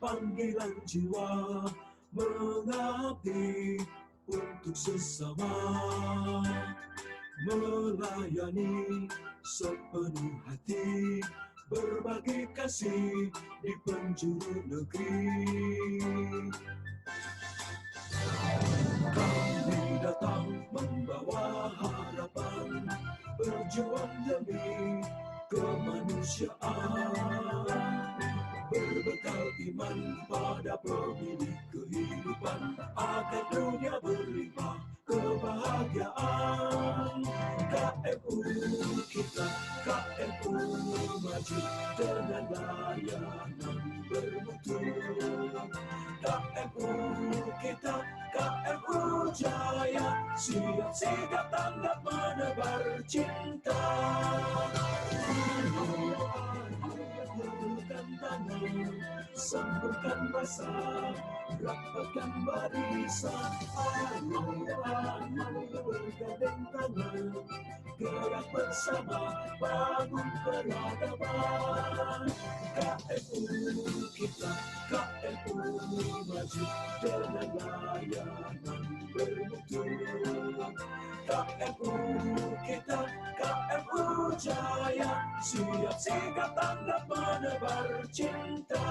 panggilan jiwa mengabdi untuk sesama, melayani sepenuh hati, berbagi kasih di penjuru negeri. Kami datang membawa harapan, berjuang demi kemanusiaan, berbekal iman pada pemilik kehidupan, agar dunia berlimpah kebahagiaan. KMU kita, KMU maju dengan layanan bermutu. KMU kita, KMU jaya, siap sigap tanggap menebar cinta. Sambungkan masa, rapatkan barisan, bergandeng tangan, gerak bersama, bangun peradaban. KMU kita, KMU maju dengan layanan bermutu. KMU kita, KMU jaya, siap sigap tanggap menebar cinta.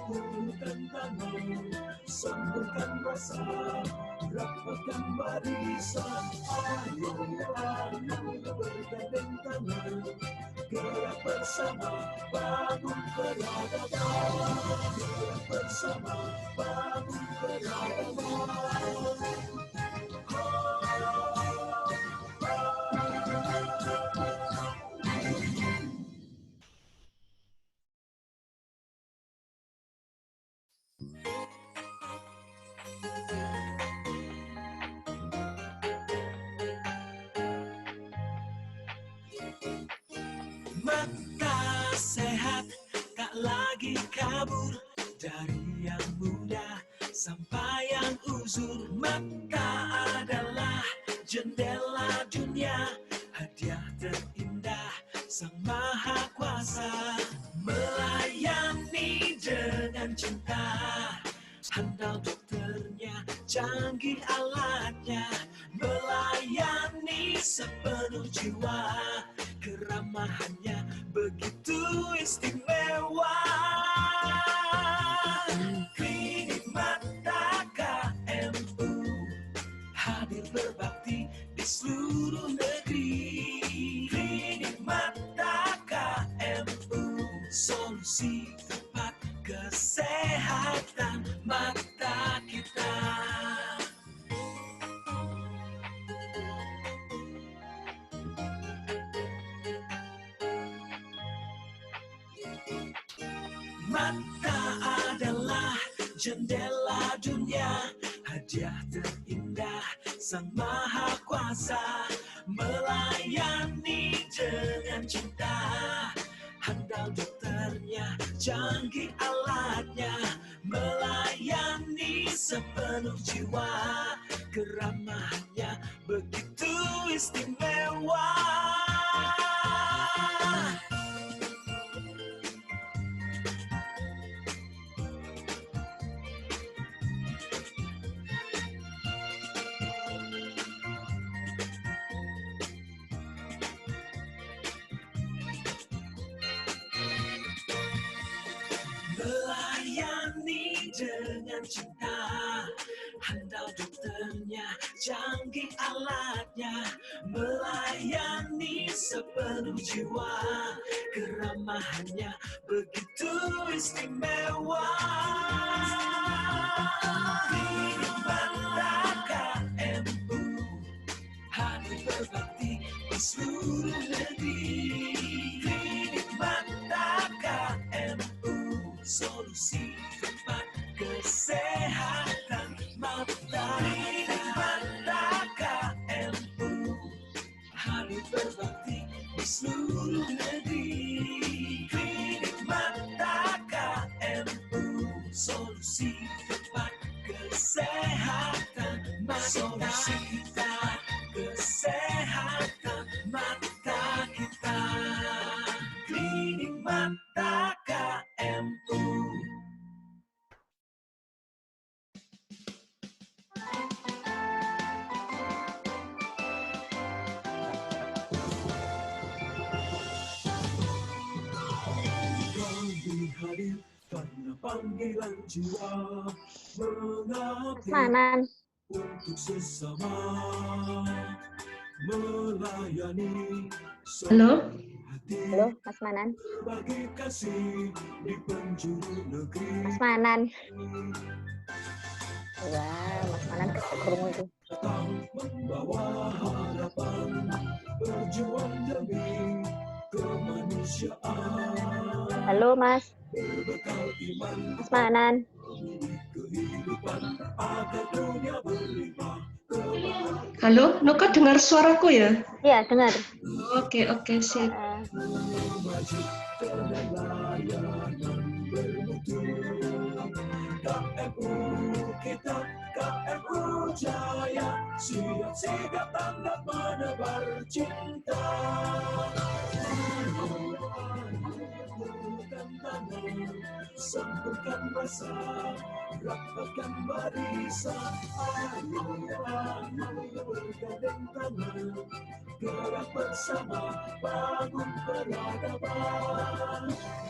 Hulurkan tangan, sambungkan rasa, rapatkan barisan, ayo bergandeng tangan, gerak bersama, bangun peradaban. Gerak bersama, bangun peradaban. Mata sehat, tak lagi kabur, dari yang muda sampai yang uzur. Mata adalah jendela dunia, hadiah terindah Sang Maha Kuasa. Melayani dengan cinta, handal dokternya, canggih alatnya. Melayani sepenuh jiwa, keramahannya begitu istimewa. Klinik Mata KMU hadir berbakti di seluruh negeri. Klinik Mata KMU, solusi tepat kesehatan mata kita. Mata adalah jendela dunia, hadiah terindah Sang Maha Kuasa. Melayani dengan cinta, handal dokternya, canggih alatnya. Melayani sepenuh jiwa, keramahannya begitu istimewa. Melayani dengan cinta, handal dokternya, canggih alatnya. Melayani sepenuh jiwa, keramahannya begitu istimewa. Klinik Mata KMU hadir berbakti di seluruh negeri. Klinik Mata KMU, solusi tepat kesehatan mata. Klinik Mata KMU hadir berbakti di seluruh negeri. Klinik Mata KMU, solusi tepat kesehatan mata. Solusi tepat kesehatan mata kita. Klinik Mata hadir karena panggilan jiwa mengabdi Manan. untuk sesama melayani Halo? hati Halo, Mas Manan. bagi kasih di penjuru negeri. Mas Manan. Wah, Mas Manan kekerungu itu. Datang membawa harapan berjuang demi kemanusiaan Halo, Mas. berbekal iman Mas Manan. kehidupan agar dunia berlimpah kebahagiaan Halo? Nuka dengar suaraku ya? Iya, dengar. Oke, sip. maju dengan layanan bermutu. KMU kita, KMU Jaya, siap sigap tanggap menebar cinta. Bukan tangan, sambungkan masa, rapatkan barisan. Ayo, bergandeng tangan, gerak bersama, bangun peradaban.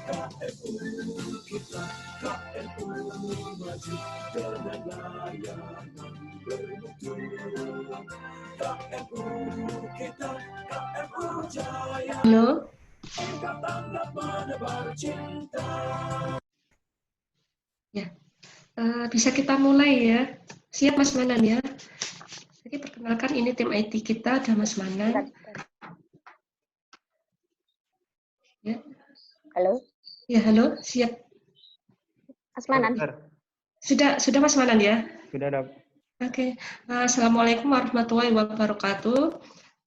KMU kita, KMU maju dengan layanan bermutu. KMU kita, KMU Jaya, Halo? angkat tanggap menebar cinta. Ya, bisa kita mulai ya. Siap Mas Manan ya? Jadi perkenalkan ini tim IT kita, ada Mas Manan. Ya, Halo, ya halo, siap. Mas Manan. Sudah Mas Manan ya? Sudah ada. Oke, Assalamualaikum warahmatullahi wabarakatuh.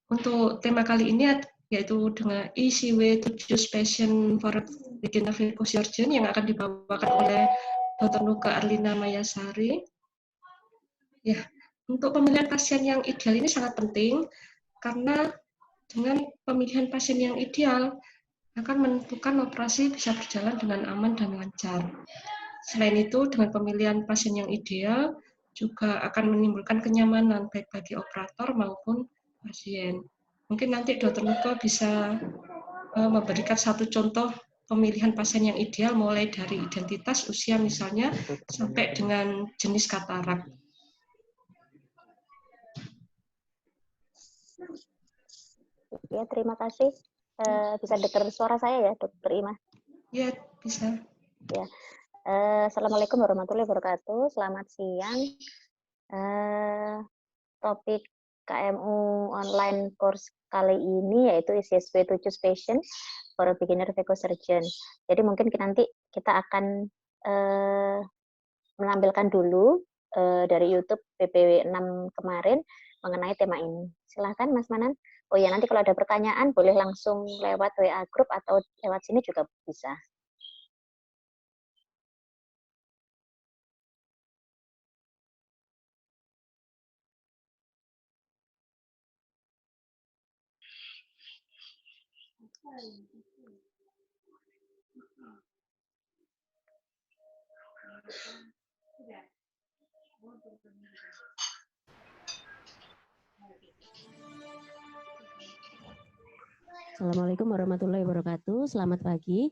Untuk tema kali ini yaitu dengan ICW 7 Passion for Beginner Surgeon yang akan dibawakan oleh Dr. Nuka Arlina Mayasari. Ya, untuk pemilihan pasien yang ideal ini sangat penting karena dengan pemilihan pasien yang ideal akan menentukan operasi bisa berjalan dengan aman dan lancar. Selain itu, dengan pemilihan pasien yang ideal juga akan menimbulkan kenyamanan baik bagi operator maupun pasien. Mungkin nanti Dr. Nuka bisa memberikan satu contoh pemilihan pasien yang ideal mulai dari identitas, usia misalnya, sampai dengan jenis katarak. Ya, terima kasih. Bisa dengar suara saya ya, Dokter Ima? Ya, bisa. Ya. Assalamualaikum warahmatullahi wabarakatuh. Selamat siang. Topik KMU online course kali ini yaitu ICSP 7 Passion for Beginner Surgeon. Jadi mungkin nanti kita akan menampilkan dulu dari YouTube PPW 6 kemarin mengenai tema ini. Silahkan Mas Manan. Oh ya, nanti kalau ada pertanyaan boleh langsung lewat WA group atau lewat sini juga bisa. Assalamualaikum warahmatullahi wabarakatuh. Selamat pagi.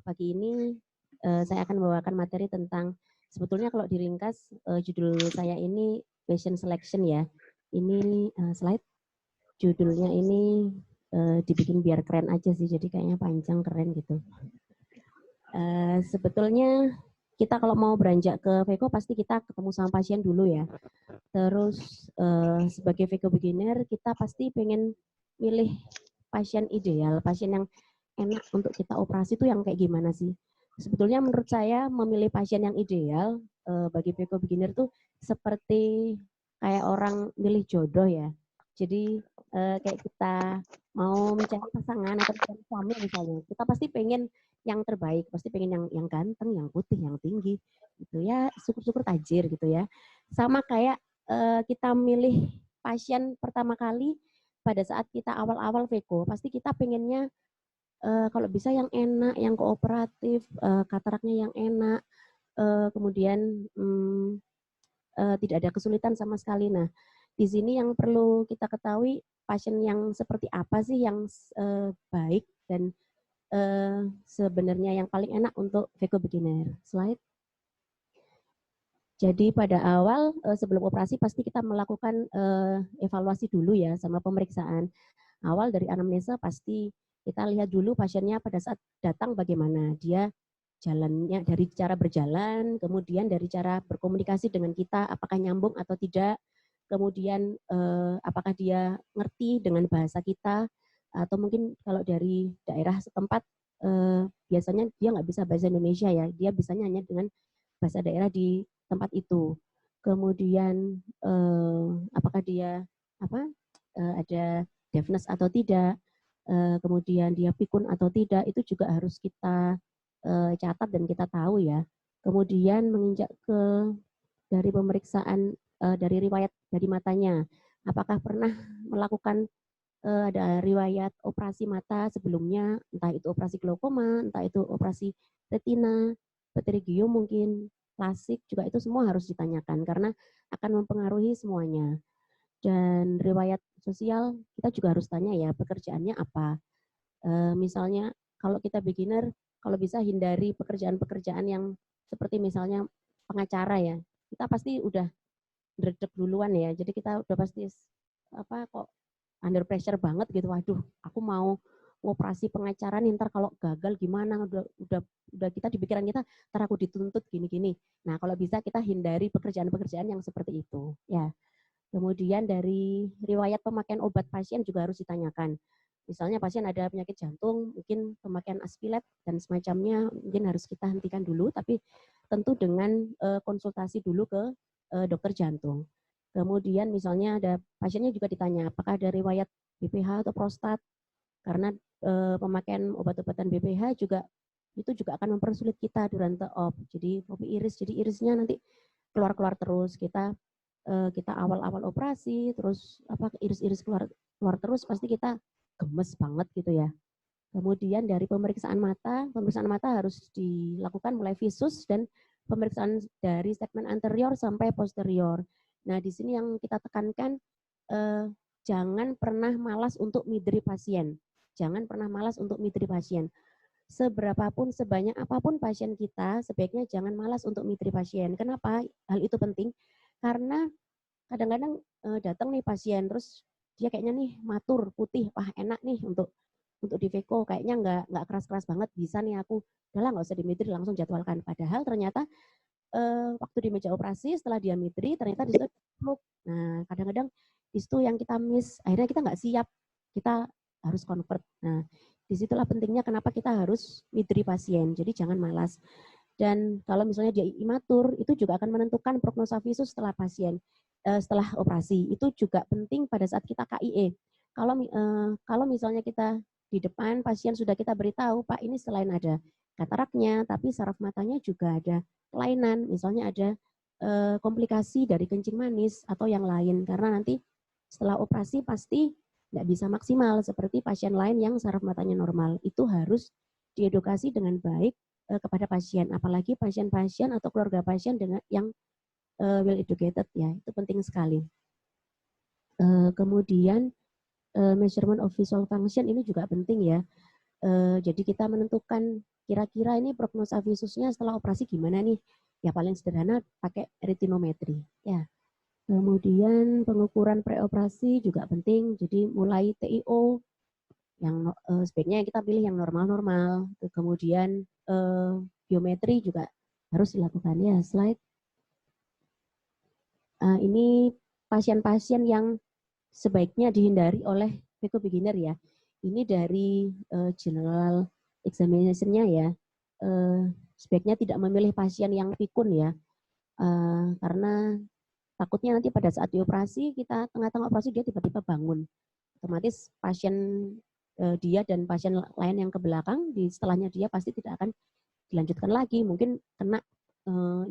Pagi ini saya akan membawakan materi tentang, sebetulnya kalau diringkas judul saya ini Patient Selection ya. Ini slide judulnya ini dibikin biar keren aja sih, jadi kayaknya panjang keren gitu. Sebetulnya kita kalau mau beranjak ke VECO pasti kita ketemu sama pasien dulu ya. Terus sebagai VECO beginner kita pasti pengen milih pasien ideal, pasien yang enak untuk kita operasi itu yang kayak gimana sih? Sebetulnya menurut saya memilih pasien yang ideal bagi VECO beginner tuh seperti kayak orang milih jodoh ya. Jadi kayak kita mau mencari pasangan atau mencari suami misalnya, kita pasti pengen yang terbaik, pasti pengen yang ganteng, yang putih, yang tinggi, gitu ya, syukur-syukur tajir gitu ya. Sama kayak kita milih pasien pertama kali pada saat kita awal-awal VECO, pasti kita pengennya kalau bisa yang enak, yang kooperatif, kataraknya yang enak, kemudian tidak ada kesulitan sama sekali. Nah, di sini yang perlu kita ketahui pasien yang seperti apa sih yang baik dan sebenarnya yang paling enak untuk VECO beginner. Slide. Jadi pada awal sebelum operasi pasti kita melakukan evaluasi dulu ya sama pemeriksaan. Awal dari anamnesa pasti kita lihat dulu pasiennya pada saat datang bagaimana. Dia jalannya dari cara berjalan, kemudian dari cara berkomunikasi dengan kita, apakah nyambung atau tidak. Kemudian apakah dia ngerti dengan bahasa kita, atau mungkin kalau dari daerah setempat biasanya dia nggak bisa bahasa Indonesia ya, dia bisanya hanya dengan bahasa daerah di tempat itu. Kemudian apakah dia ada deafness atau tidak, kemudian dia pikun atau tidak, itu juga harus kita catat dan kita tahu ya. Kemudian menginjak ke dari pemeriksaan dari riwayat dari matanya, apakah pernah melakukan ada riwayat operasi mata sebelumnya, entah itu operasi glaukoma, entah itu operasi retina, pterygium mungkin, plastik juga, itu semua harus ditanyakan karena akan mempengaruhi semuanya. Dan riwayat sosial kita juga harus tanya ya, pekerjaannya apa. Misalnya kalau kita beginner, kalau bisa hindari pekerjaan-pekerjaan yang seperti misalnya pengacara ya. Kita pasti udah dredeg duluan ya. Jadi kita udah pasti kok under pressure banget gitu. Waduh, aku mau ngoperasi pengacara nih, ntar kalau gagal gimana? Udah kita di pikiran kita, ntar aku dituntut gini-gini. Nah, kalau bisa kita hindari pekerjaan-pekerjaan yang seperti itu ya. Kemudian dari riwayat pemakaian obat pasien juga harus ditanyakan. Misalnya pasien ada penyakit jantung, mungkin pemakaian aspilet dan semacamnya mungkin harus kita hentikan dulu, tapi tentu dengan konsultasi dulu ke dokter jantung. Kemudian misalnya ada pasiennya juga ditanya apakah ada riwayat BPH atau prostat, karena pemakaian obat-obatan BPH juga itu juga akan mempersulit kita durante op. Jadi fobi iris, jadi irisnya nanti keluar-keluar terus. Kita awal-awal operasi terus iris-iris keluar terus, pasti kita gemes banget gitu ya. Kemudian dari pemeriksaan mata harus dilakukan mulai visus dan pemeriksaan dari segmen anterior sampai posterior. Nah, di sini yang kita tekankan jangan pernah malas untuk midri pasien. Jangan pernah malas untuk midri pasien. Seberapapun, sebanyak apapun pasien kita, sebaiknya jangan malas untuk midri pasien. Kenapa hal itu penting? Karena kadang-kadang datang nih pasien, terus dia kayaknya nih matur, putih, wah enak nih untuk di VECO, kayaknya nggak keras-keras banget, bisa nih aku, udahlah nggak usah di midri, langsung jadwalkan. Padahal ternyata waktu di meja operasi setelah dia midri, ternyata di situ fluk. Nah, kadang-kadang di situ yang kita miss, akhirnya kita nggak siap, kita harus convert. Nah, disitulah pentingnya kenapa kita harus midri pasien, jadi jangan malas. Dan kalau misalnya dia imatur, itu juga akan menentukan prognosa visus setelah setelah operasi. Itu juga penting pada saat kita KIE. Kalau misalnya kita di depan pasien sudah kita beritahu, Pak, ini selain ada kataraknya, tapi saraf matanya juga ada kelainan, misalnya ada komplikasi dari kencing manis atau yang lain, karena nanti setelah operasi pasti nggak bisa maksimal seperti pasien lain yang saraf matanya normal. Itu harus diedukasi dengan baik kepada pasien, apalagi pasien-pasien atau keluarga pasien dengan yang well educated ya, itu penting sekali. Kemudian measurement of visual function ini juga penting ya. Jadi kita menentukan kira-kira ini prognosa visusnya setelah operasi gimana nih? Ya paling sederhana pakai retinometri ya. Kemudian pengukuran preoperasi juga penting. Jadi mulai TIO yang sebaiknya kita pilih yang normal-normal. Kemudian biometri juga harus dilakukan ya. Slide. Ini pasien-pasien yang sebaiknya dihindari oleh VECO beginner ya. Ini dari general examination-nya ya. Sebaiknya tidak memilih pasien yang pikun ya. Karena takutnya nanti pada saat dioperasi, kita tengah-tengah operasi dia tiba-tiba bangun. Otomatis pasien dia dan pasien lain yang ke belakang, di setelahnya dia pasti tidak akan dilanjutkan lagi. Mungkin kena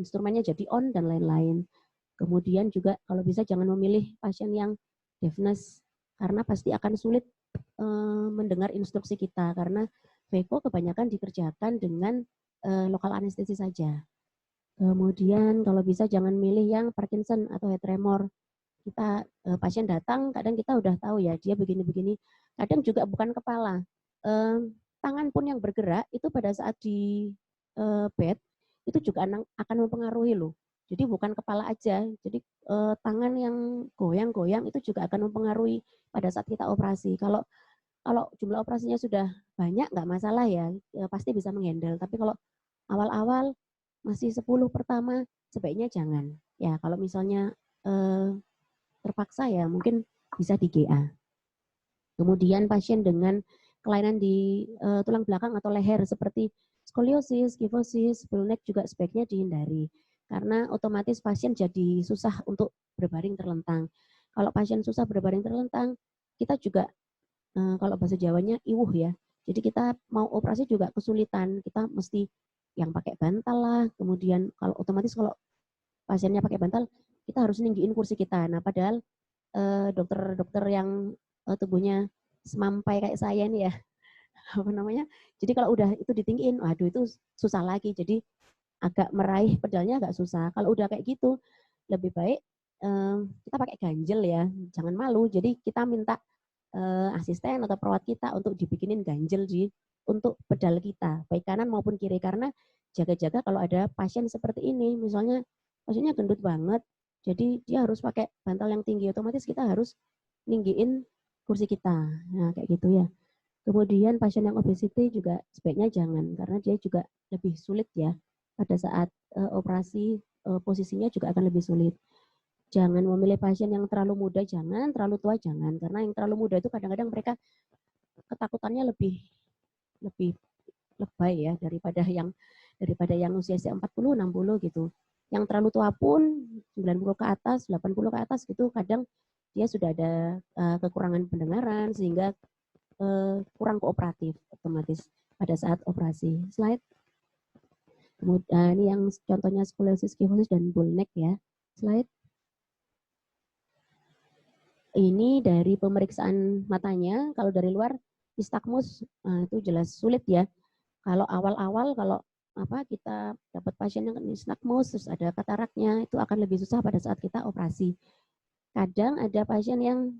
instrumennya jadi on dan lain-lain. Kemudian juga kalau bisa jangan memilih pasien yang deafness, karena pasti akan sulit mendengar instruksi kita, karena VECO kebanyakan dikerjakan dengan lokal anestesi saja. Kemudian kalau bisa jangan milih yang Parkinson atau head tremor. Kita pasien datang, kadang kita udah tahu ya dia begini-begini. Kadang juga bukan kepala. tangan pun yang bergerak itu pada saat di bed itu juga akan mempengaruhi loh. Jadi bukan kepala aja, jadi tangan yang goyang-goyang itu juga akan mempengaruhi pada saat kita operasi. Kalau jumlah operasinya sudah banyak nggak masalah ya, pasti bisa menghandle. Tapi kalau awal-awal masih 10 pertama sebaiknya jangan. Ya kalau misalnya terpaksa ya mungkin bisa di GA. Kemudian pasien dengan kelainan di tulang belakang atau leher seperti skoliosis, kifosis, bullneck juga sebaiknya dihindari. Karena otomatis pasien jadi susah untuk berbaring terlentang. Kalau pasien susah berbaring terlentang, kita juga kalau bahasa Jawanya iwuh ya. Jadi kita mau operasi juga kesulitan. Kita mesti yang pakai bantal lah. Kemudian kalau otomatis kalau pasiennya pakai bantal, kita harus ninggiin kursi kita. Nah padahal dokter-dokter yang tubuhnya semampai kayak saya nih ya, apa namanya? Jadi kalau udah itu ditinggiin, waduh itu susah lagi. Jadi agak meraih pedalnya agak susah. Kalau udah kayak gitu, lebih baik kita pakai ganjel ya, jangan malu. Jadi kita minta asisten atau perawat kita untuk dibikinin ganjel untuk pedal kita, baik kanan maupun kiri. Karena jaga-jaga kalau ada pasien seperti ini, misalnya pasiennya gendut banget, jadi dia harus pakai bantal yang tinggi, otomatis kita harus ninggiin kursi kita. Nah kayak gitu ya. Kemudian pasien yang obesity juga sebaiknya jangan, karena dia juga lebih sulit ya pada saat operasi, posisinya juga akan lebih sulit. Jangan memilih pasien yang terlalu muda, jangan, terlalu tua jangan, karena yang terlalu muda itu kadang-kadang mereka ketakutannya lebih lebay ya daripada yang usia 40, 60 gitu. Yang terlalu tua pun 90 ke atas, 80 ke atas gitu, kadang dia sudah ada kekurangan pendengaran sehingga kurang kooperatif otomatis pada saat operasi. Slide. Kemudian ini yang contohnya skoliosis, kifosis, dan bullneck ya. Slide. Ini dari pemeriksaan matanya, kalau dari luar nistagmus itu jelas sulit ya. Kalau awal-awal kalau kita dapat pasien yang nistagmus terus ada kataraknya, itu akan lebih susah pada saat kita operasi. Kadang ada pasien yang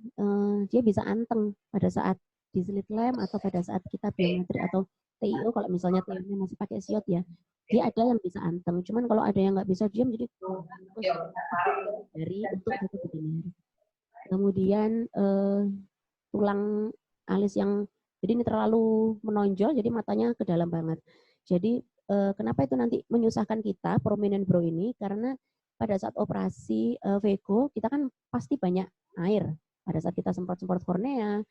dia bisa anteng pada saat di slit lamp atau pada saat kita biometri atau TIO, kalau misalnya TIO-nya masih pakai siot ya, dia ada yang bisa anteng. Cuman kalau ada yang nggak bisa diam, jadi dari untuk begini. Kemudian tulang alis yang jadi ini terlalu menonjol, jadi matanya ke dalam banget. Jadi kenapa itu nanti menyusahkan kita prominent brow ini? Karena pada saat operasi Vego kita kan pasti banyak air. Pada saat kita semprot-semprot kornea,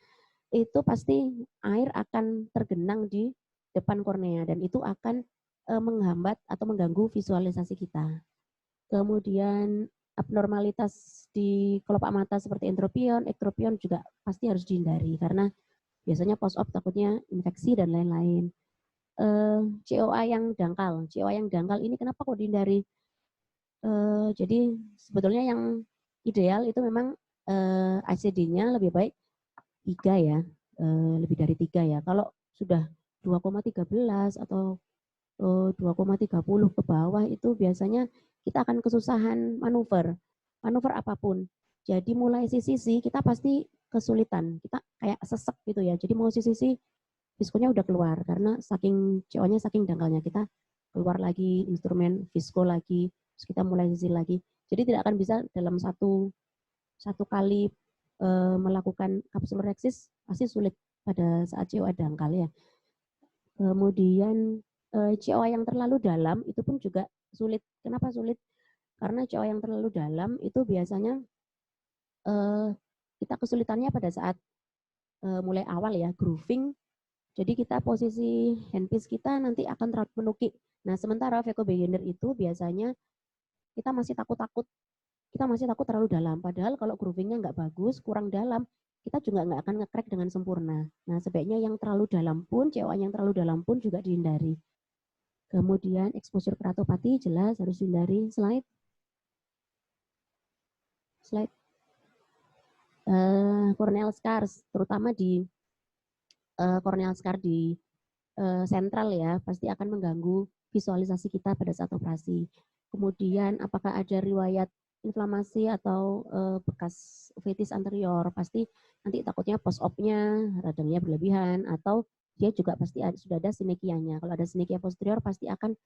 itu pasti air akan tergenang di depan kornea dan itu akan menghambat atau mengganggu visualisasi kita. Kemudian abnormalitas di kelopak mata seperti entropion, ektropion juga pasti harus dihindari karena biasanya post-op takutnya infeksi dan lain-lain. COA yang dangkal ini kenapa kok dihindari? Jadi sebetulnya yang ideal itu memang ICD-nya lebih baik 3 ya, lebih dari 3 ya. Kalau sudah 2,13 atau 2,30 ke bawah itu biasanya kita akan kesusahan manuver apapun. Jadi mulai sisi kita pasti kesulitan, kita kayak sesek gitu ya. Jadi mau sisi viskonya udah keluar karena saking CO-nya saking dangkalnya, kita keluar lagi instrumen visko lagi, terus kita mulai sisi lagi. Jadi tidak akan bisa dalam satu kali melakukan kapsulorhexis, pasti sulit pada saat COA dangkal ya. Kemudian COA yang terlalu dalam itu pun juga sulit. Kenapa sulit? Karena COA yang terlalu dalam itu biasanya kita kesulitannya pada saat mulai awal ya, grooving. Jadi kita posisi handpiece kita nanti akan terlalu menukik. Nah sementara Veko beginner itu biasanya kita masih takut terlalu dalam. Padahal kalau groovingnya nggak bagus, kurang dalam, kita juga nggak akan nge-crack dengan sempurna. Nah sebaiknya yang terlalu dalam pun, COA yang terlalu dalam pun juga dihindari. Kemudian exposure keratopati jelas harus dihindari. Slide. Corneal scars, terutama di corneal scar di sentral ya, pasti akan mengganggu visualisasi kita pada saat operasi. Kemudian apakah ada riwayat inflamasi atau bekas uveitis anterior, pasti nanti takutnya post-op-nya radangnya berlebihan atau dia juga pasti sudah ada sinekianya. Kalau ada sinekia posterior pasti akan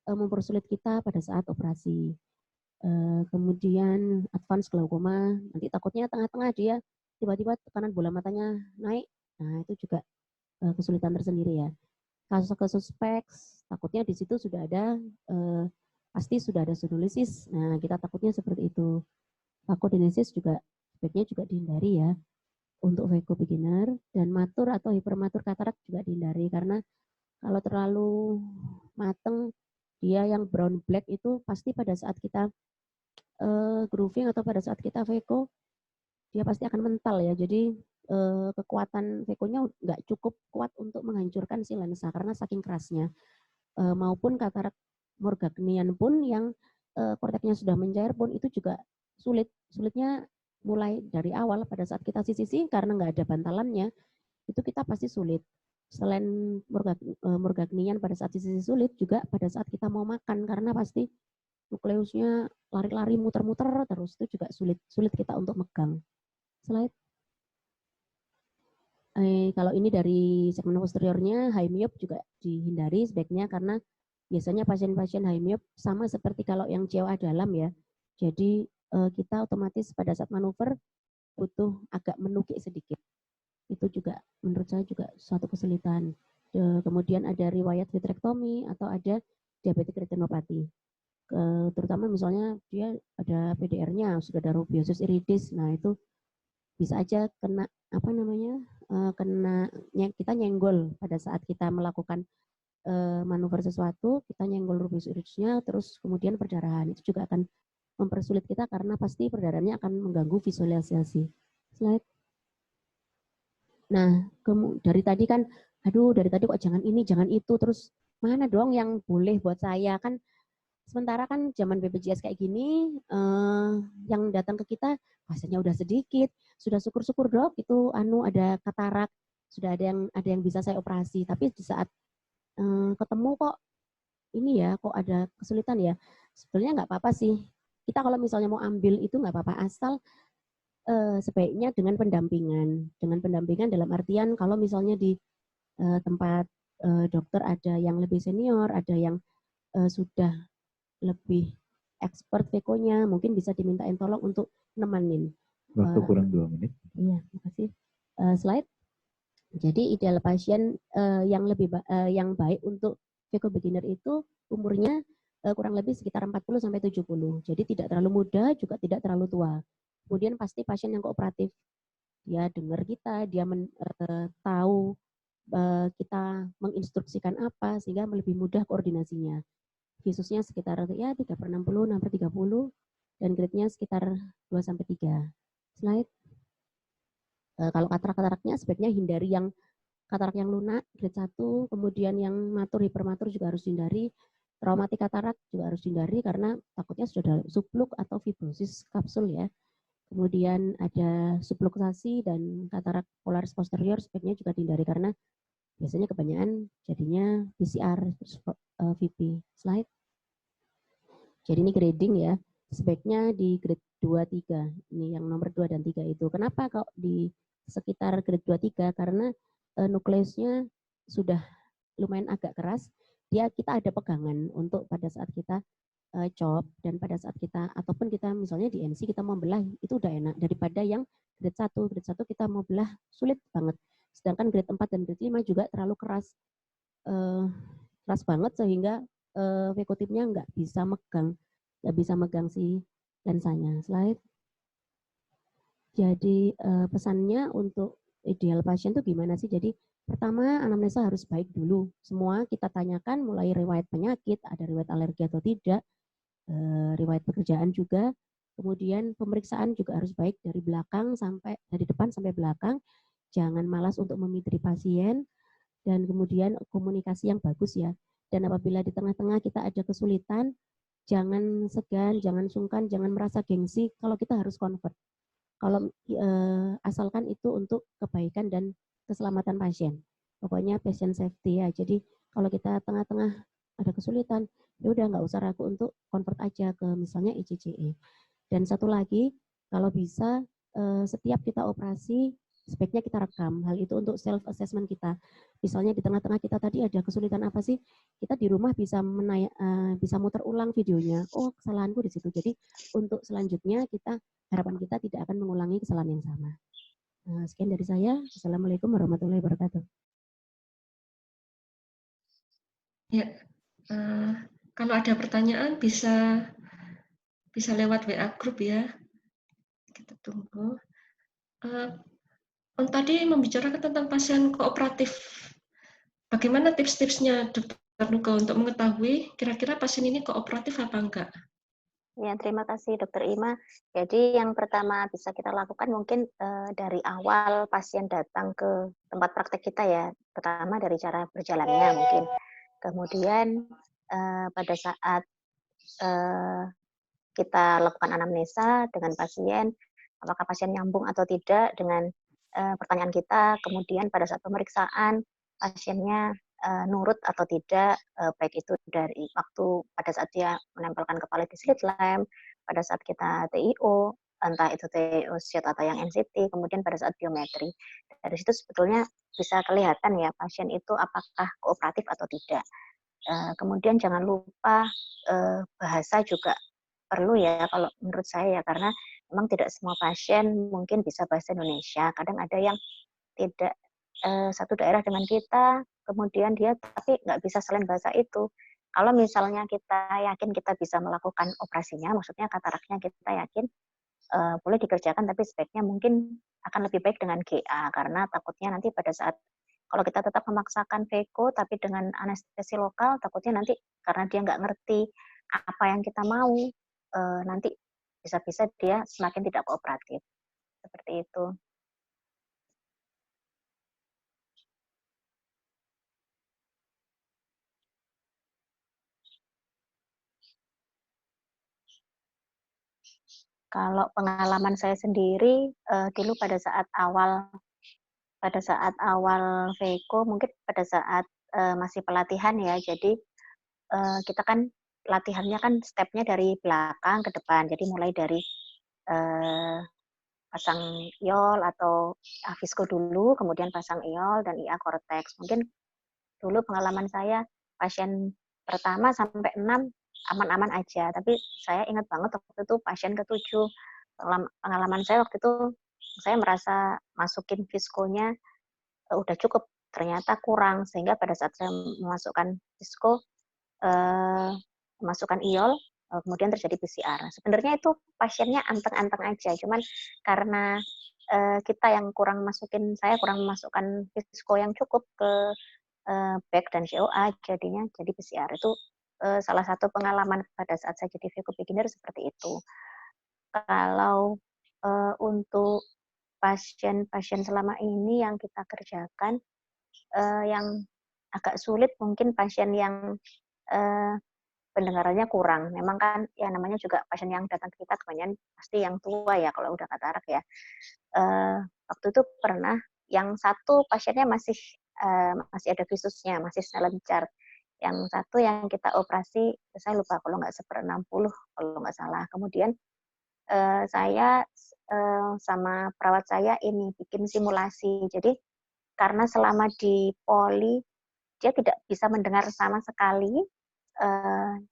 mempersulit kita pada saat operasi. Kemudian advance glaukoma, nanti takutnya tengah-tengah dia tiba-tiba tekanan bola matanya naik. Nah, itu juga kesulitan tersendiri ya. Kasus-kasus speks, takutnya di situ sudah ada pasti sudah ada stenosis. Nah, kita takutnya seperti itu. Vakokinesis juga sebaiknya juga dihindari ya untuk vaco beginner, dan matur atau hipermatur katarak juga dihindari karena kalau terlalu mateng dia yang brown black itu pasti pada saat kita grooving atau pada saat kita vaco dia pasti akan mental ya. Jadi kekuatan vaconya nggak cukup kuat untuk menghancurkan si lensa karena saking kerasnya. Maupun katarak Morganian pun yang korteknya sudah mencair pun itu juga sulit. Sulitnya mulai dari awal pada saat kita sisi karena nggak ada bantalannya itu kita pasti sulit. Selain Morganian pada saat sisi sulit juga pada saat kita mau makan karena pasti nukleusnya lari-lari muter-muter terus itu juga sulit kita untuk megang. Slide. Kalau ini dari segmen posteriornya high myop juga dihindari sebaiknya karena biasanya pasien-pasien high myop sama seperti kalau yang COA dalam ya. Jadi kita otomatis pada saat manuver butuh agak menukik sedikit. Itu juga menurut saya juga suatu kesulitan. Kemudian ada riwayat vitrektomi atau ada diabetik retinopati. Terutama misalnya dia ada PDR-nya, sudah ada rubiosis iridis. Nah, itu bisa aja kena apa namanya? Kita nyenggol pada saat kita melakukan manuver sesuatu, kita nyenggol rubiosis iridisnya terus kemudian perdarahan. Itu juga akan mempersulit kita karena pasti perdarahannya akan mengganggu visualisasi. Slide. Nah, dari tadi kan, dari tadi kok jangan ini, jangan itu, terus mana dong yang boleh buat saya kan? Sementara kan zaman BPJS kayak gini, yang datang ke kita pasiennya udah sedikit, sudah syukur-syukur dok itu ada katarak, sudah ada yang bisa saya operasi, tapi di saat ketemu kok ini ya, kok ada kesulitan ya, sebenarnya nggak apa-apa sih. Kita kalau misalnya mau ambil itu nggak apa-apa asal sebaiknya dengan pendampingan dalam artian kalau misalnya di tempat dokter ada yang lebih senior, ada yang sudah lebih expert vekonya, mungkin bisa dimintain tolong untuk nemenin. Waktu kurang 2 menit. Iya, makasih. Slide. Jadi ideal pasien yang baik untuk veko beginner itu umurnya kurang lebih sekitar 40-70. Jadi tidak terlalu muda, juga tidak terlalu tua. Kemudian pasti pasien yang kooperatif. Dia dengar kita, dia tahu kita menginstruksikan apa sehingga lebih mudah koordinasinya. Visusnya sekitar ya 3/60, 6/30 dan grade-nya sekitar 2/3. Slide. Kalau katarak-kataraknya sebaiknya hindari yang katarak yang lunak grade 1, kemudian yang matur hipermatur juga harus dihindari. Traumatik katarak juga harus dihindari karena takutnya sudah ada subluk atau fibrosis kapsul ya. Kemudian ada subluxasi dan katarak polaris posterior sebaiknya juga dihindari karena biasanya kebanyakan jadinya PCR VP. Slide. Jadi ini grading ya. Sebaiknya di grade 2-3. Ini yang nomor 2 dan 3 itu. Kenapa kok di sekitar grade 2-3? Karena nukleusnya sudah lumayan agak keras. Kita ada pegangan untuk pada saat kita chop dan pada saat kita ataupun kita misalnya di NC kita mau belah itu udah enak daripada yang grade 1 kita mau belah sulit banget. Sedangkan grade 4 dan grade 5 juga terlalu keras banget sehingga vekotipnya nggak bisa megang si lensanya. Slide. Jadi pesannya untuk ideal pasien tuh gimana sih? Jadi pertama anamnesa harus baik dulu. Semua kita tanyakan mulai riwayat penyakit, ada riwayat alergi atau tidak, riwayat pekerjaan juga. Kemudian pemeriksaan juga harus baik dari depan sampai belakang. Jangan malas untuk memitri pasien dan kemudian komunikasi yang bagus ya. Dan apabila di tengah-tengah kita ada kesulitan, jangan segan, jangan sungkan, jangan merasa gengsi kalau kita harus convert. Kalau asalkan itu untuk kebaikan dan keselamatan pasien. Pokoknya patient safety ya. Jadi kalau kita tengah-tengah ada kesulitan, ya udah nggak usah ragu untuk convert aja ke misalnya ICCE. Dan satu lagi, kalau bisa setiap kita operasi sebaiknya kita rekam. Hal itu untuk self assessment kita. Misalnya di tengah-tengah kita tadi ada kesulitan apa sih? Kita di rumah bisa bisa muter ulang videonya. Oh, kesalahanku di situ. Jadi untuk selanjutnya harapan kita tidak akan mengulangi kesalahan yang sama. Sekian dari saya. Assalamualaikum warahmatullahi wabarakatuh. Ya, kalau ada pertanyaan bisa lewat WA grup ya. Kita tunggu. Tadi membicarakan tentang pasien kooperatif. Bagaimana tips-tipsnya Dr. Nuke untuk mengetahui kira-kira pasien ini kooperatif apa enggak? Ya, terima kasih Dokter Ima. Jadi yang pertama bisa kita lakukan mungkin dari awal pasien datang ke tempat praktek kita ya, pertama dari cara berjalannya mungkin. Kemudian pada saat kita lakukan anamnesa dengan pasien, apakah pasien nyambung atau tidak dengan pertanyaan kita. Kemudian pada saat pemeriksaan pasiennya nurut atau tidak, baik itu dari waktu pada saat dia menempelkan kepala di slit lamp, pada saat kita TIO, entah itu TIO sheet atau yang NCT, kemudian pada saat biometri. Dari situ sebetulnya bisa kelihatan ya pasien itu apakah kooperatif atau tidak. Kemudian jangan lupa bahasa juga perlu ya kalau menurut saya ya, karena memang tidak semua pasien mungkin bisa bahasa Indonesia. Kadang ada yang tidak satu daerah dengan kita, kemudian dia tapi nggak bisa selain bahasa itu. Kalau misalnya kita yakin kita bisa melakukan operasinya, maksudnya kataraknya kita yakin boleh dikerjakan, tapi sebaiknya mungkin akan lebih baik dengan GA, karena takutnya nanti pada saat kalau kita tetap memaksakan VECO tapi dengan anestesi lokal, takutnya nanti karena dia nggak ngerti apa yang kita mau, nanti bisa-bisa dia semakin tidak kooperatif. Seperti itu. Kalau pengalaman saya sendiri, dulu pada saat awal VECO, mungkin pada saat masih pelatihan ya, jadi kita kan latihannya kan stepnya dari belakang ke depan, jadi mulai dari pasang iol atau Avisco dulu, kemudian pasang iol dan IA Cortex. Mungkin dulu pengalaman saya pasien pertama sampai 6 aman-aman aja, tapi saya ingat banget waktu itu pasien ke-7, pengalaman saya waktu itu saya merasa masukin Visconya udah cukup, ternyata kurang, sehingga pada saat saya memasukkan Visco, memasukkan iol, kemudian terjadi PCR. Sebenarnya itu pasiennya anteng-anteng aja, cuman karena saya kurang memasukkan Visco yang cukup ke back dan COA, jadinya jadi PCR. Itu salah satu pengalaman pada saat saya jadi VECO beginner seperti itu. Kalau untuk pasien-pasien selama ini yang kita kerjakan, yang agak sulit mungkin pasien yang pendengarannya kurang. Memang kan ya namanya juga pasien yang datang ke kita kebanyakan pasti yang tua ya kalau udah katarak ya. Waktu itu pernah yang satu pasiennya masih ada visusnya, masih lancar. Yang satu yang kita operasi, saya lupa kalau nggak 1/60 kalau nggak salah. Kemudian saya sama perawat saya ini bikin simulasi. Jadi karena selama di poli dia tidak bisa mendengar sama sekali,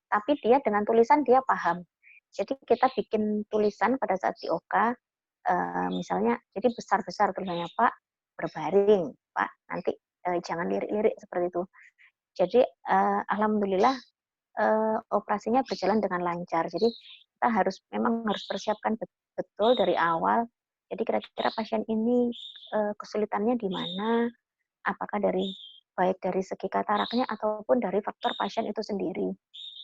tapi dia dengan tulisan dia paham. Jadi kita bikin tulisan pada saat di OK, misalnya jadi besar-besar tulisannya, Pak berbaring, Pak nanti jangan lirik-lirik seperti itu. Jadi alhamdulillah operasinya berjalan dengan lancar. Jadi kita memang harus persiapkan betul dari awal. Jadi kira-kira pasien ini kesulitannya di mana, apakah baik dari segi kataraknya ataupun dari faktor pasien itu sendiri.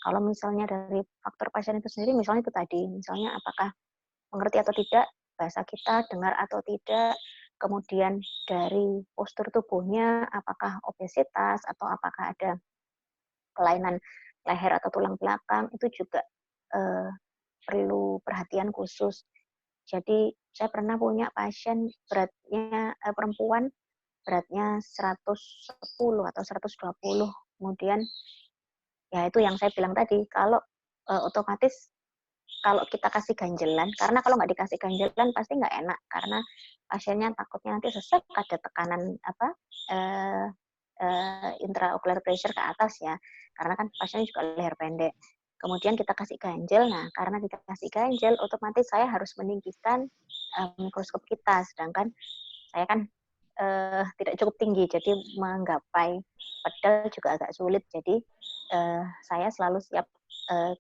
Kalau misalnya dari faktor pasien itu sendiri, misalnya itu tadi, misalnya apakah mengerti atau tidak bahasa kita, dengar atau tidak, kemudian dari postur tubuhnya, apakah obesitas atau apakah ada kelainan leher atau tulang belakang, itu juga perlu perhatian khusus. Jadi saya pernah punya pasien beratnya perempuan, beratnya 110 atau 120, kemudian ya itu yang saya bilang tadi, kalau otomatis kalau kita kasih ganjelan, karena kalau nggak dikasih ganjelan pasti nggak enak, karena pasiennya takutnya nanti sesek, ada tekanan apa intraocular pressure ke atas ya, karena kan pasiennya juga leher pendek. Kemudian kita kasih ganjel, nah karena kita kasih ganjel, otomatis saya harus meninggikan mikroskop kita, sedangkan saya kan tidak cukup tinggi, jadi menggapai pedal juga agak sulit, jadi saya selalu siap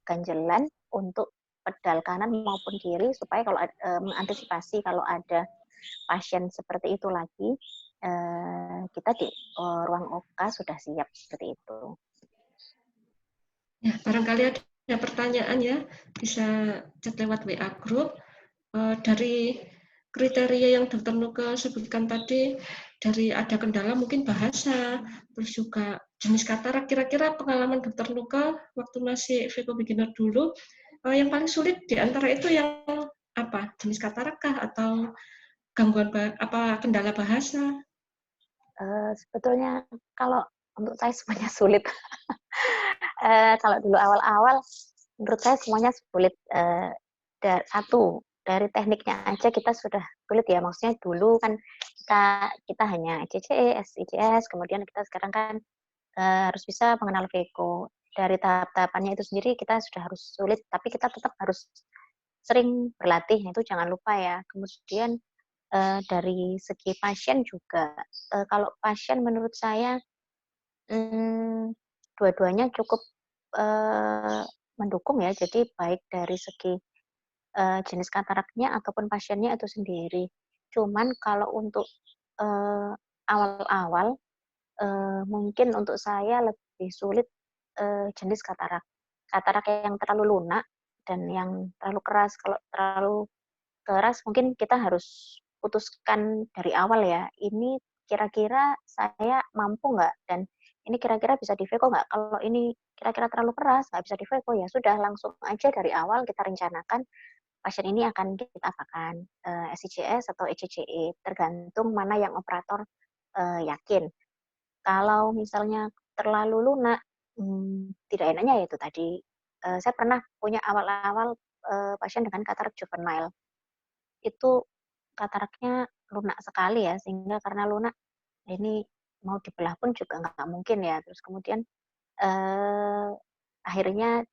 ganjelan untuk pedal kanan maupun kiri supaya kalau mengantisipasi kalau ada pasien seperti itu lagi, kita di ruang OKA sudah siap seperti itu. Ya, barangkali ada pertanyaan ya, bisa chat lewat WA group. Dari kriteria yang Dr. Nuke sebutkan tadi, dari ada kendala mungkin bahasa, terus juga jenis katarak. Kira-kira pengalaman Dr. Nuke waktu masih Veko beginner dulu, yang paling sulit di antara itu yang apa? Jenis katarak kah atau gangguan kendala bahasa? Sebetulnya kalau untuk saya semuanya sulit. Kalau dulu awal-awal, menurut saya semuanya sulit. Satu, dari tekniknya aja kita sudah sulit ya. Maksudnya dulu kan kita hanya CCE, SICS, kemudian kita sekarang kan harus bisa mengenal Veko. Dari tahap-tahapannya itu sendiri kita sudah harus sulit, tapi kita tetap harus sering berlatih, itu jangan lupa ya. Kemudian dari segi pasien juga, kalau pasien menurut saya dua-duanya cukup mendukung ya, jadi baik dari segi jenis kataraknya ataupun pasiennya itu sendiri. Cuman kalau untuk awal-awal, mungkin untuk saya lebih sulit jenis katarak. Katarak yang terlalu lunak dan yang terlalu keras. Kalau terlalu keras mungkin kita harus putuskan dari awal ya, ini kira-kira saya mampu nggak, dan ini kira-kira bisa di-Veko nggak. Kalau ini kira-kira terlalu keras, nggak bisa di-Veko, ya sudah langsung aja dari awal kita rencanakan pasien ini akan kita apakan, SICS atau ECCE, tergantung mana yang operator yakin. Kalau misalnya terlalu lunak, tidak enaknya yaitu tadi, saya pernah punya awal-awal pasien dengan katarak juvenile. Itu kataraknya lunak sekali ya, sehingga karena lunak, ini mau dibelah pun juga nggak mungkin ya. Terus kemudian akhirnya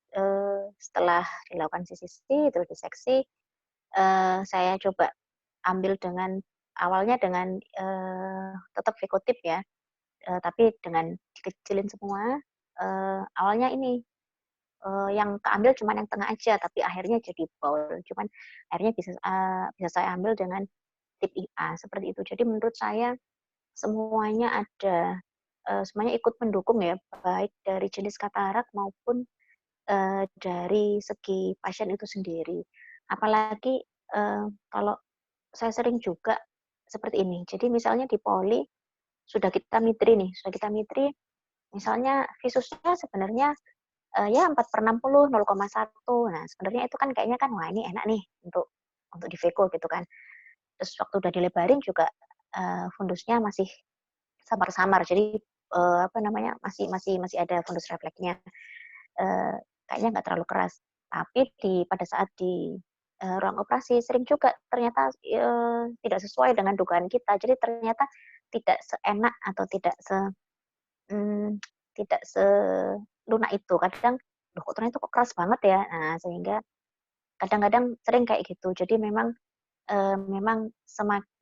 setelah dilakukan CCC, terus diseksi, saya coba ambil dengan awalnya dengan tetap Vekotip ya, tapi dengan dikecilin semua. Awalnya ini yang keambil cuma yang tengah aja, tapi akhirnya jadi bowl. Cuman akhirnya bisa saya ambil dengan tip IA seperti itu. Jadi menurut saya semuanya ada, semuanya ikut mendukung ya, baik dari jenis katarak maupun dari segi pasien itu sendiri. Apalagi kalau saya sering juga seperti ini. Jadi misalnya di poli sudah kita mitri nih, misalnya visusnya sebenarnya ya 4/60, 0,1. Nah, sebenarnya itu kan kayaknya kan, wah ini enak nih untuk di Veko gitu kan. Terus waktu udah dilebarin juga fundusnya masih samar-samar. Jadi apa namanya, masih ada fundus refleksnya. Kayaknya nggak terlalu keras. Tapi pada saat di ruang operasi sering juga ternyata tidak sesuai dengan dugaan kita. Jadi ternyata tidak seenak atau tidak selunak itu. Kadang, loh kok ternyata kok keras banget ya. Nah, sehingga kadang-kadang sering kayak gitu. Jadi memang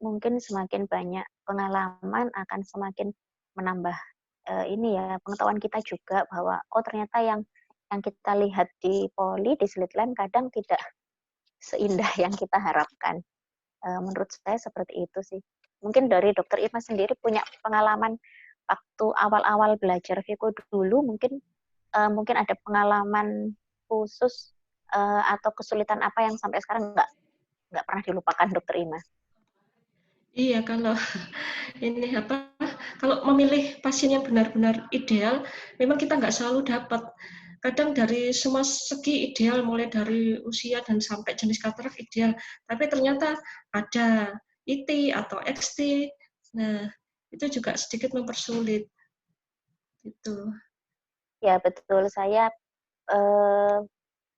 mungkin semakin banyak pengalaman akan semakin menambah ini ya, pengetahuan kita juga bahwa oh ternyata yang kita lihat di poli, di slit lamp kadang tidak seindah yang kita harapkan. Menurut saya seperti itu sih. Mungkin dari Dokter Irma sendiri punya pengalaman waktu awal-awal belajar Veko dulu, mungkin ada pengalaman khusus atau kesulitan apa yang sampai sekarang nggak pernah dilupakan, Dokter Irma? Iya, kalau ini kalau memilih pasien yang benar-benar ideal, memang kita nggak selalu dapat. Kadang dari semua segi ideal, mulai dari usia dan sampai jenis katarak ideal, tapi ternyata ada IT atau XT. Nah, itu juga sedikit mempersulit. Gitu. Ya betul, saya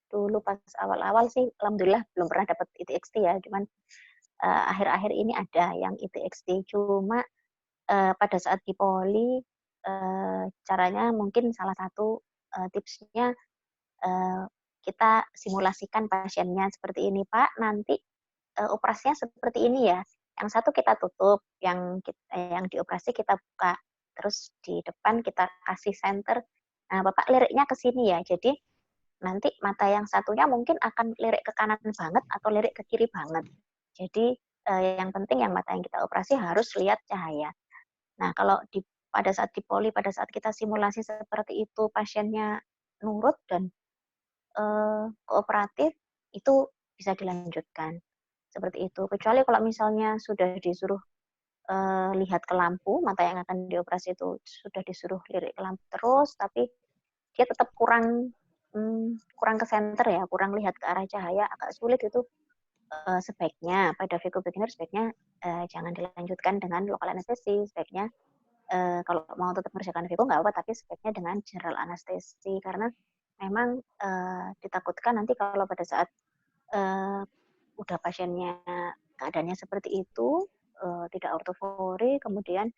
dulu pas awal-awal sih, alhamdulillah belum pernah dapat ITXT ya, cuman akhir-akhir ini ada yang ITXT. Cuma pada saat di poli, caranya mungkin salah satu tipsnya kita simulasikan pasiennya seperti ini, Pak, nanti operasinya seperti ini ya. Yang satu kita tutup, yang dioperasi kita buka. Terus di depan kita kasih senter. Nah, Bapak liriknya ke sini ya. Jadi nanti mata yang satunya mungkin akan lirik ke kanan banget atau lirik ke kiri banget. Jadi yang penting yang mata yang kita operasi harus lihat cahaya. Nah, kalau pada saat di poli, pada saat kita simulasi seperti itu, pasiennya nurut dan kooperatif, itu bisa dilanjutkan. Seperti itu. Kecuali kalau misalnya sudah disuruh lihat ke lampu, mata yang akan dioperasi itu sudah disuruh lirik ke lampu terus, tapi dia tetap kurang ke center ya, kurang lihat ke arah cahaya, agak sulit itu. Sebaiknya pada Vico beginner sebaiknya jangan dilanjutkan dengan lokal anestesi, sebaiknya kalau mau tetap mengerjakan Vico nggak apa, tapi sebaiknya dengan general anestesi, karena memang ditakutkan nanti kalau pada saat udah pasiennya keadaannya seperti itu, tidak ortofori, kemudian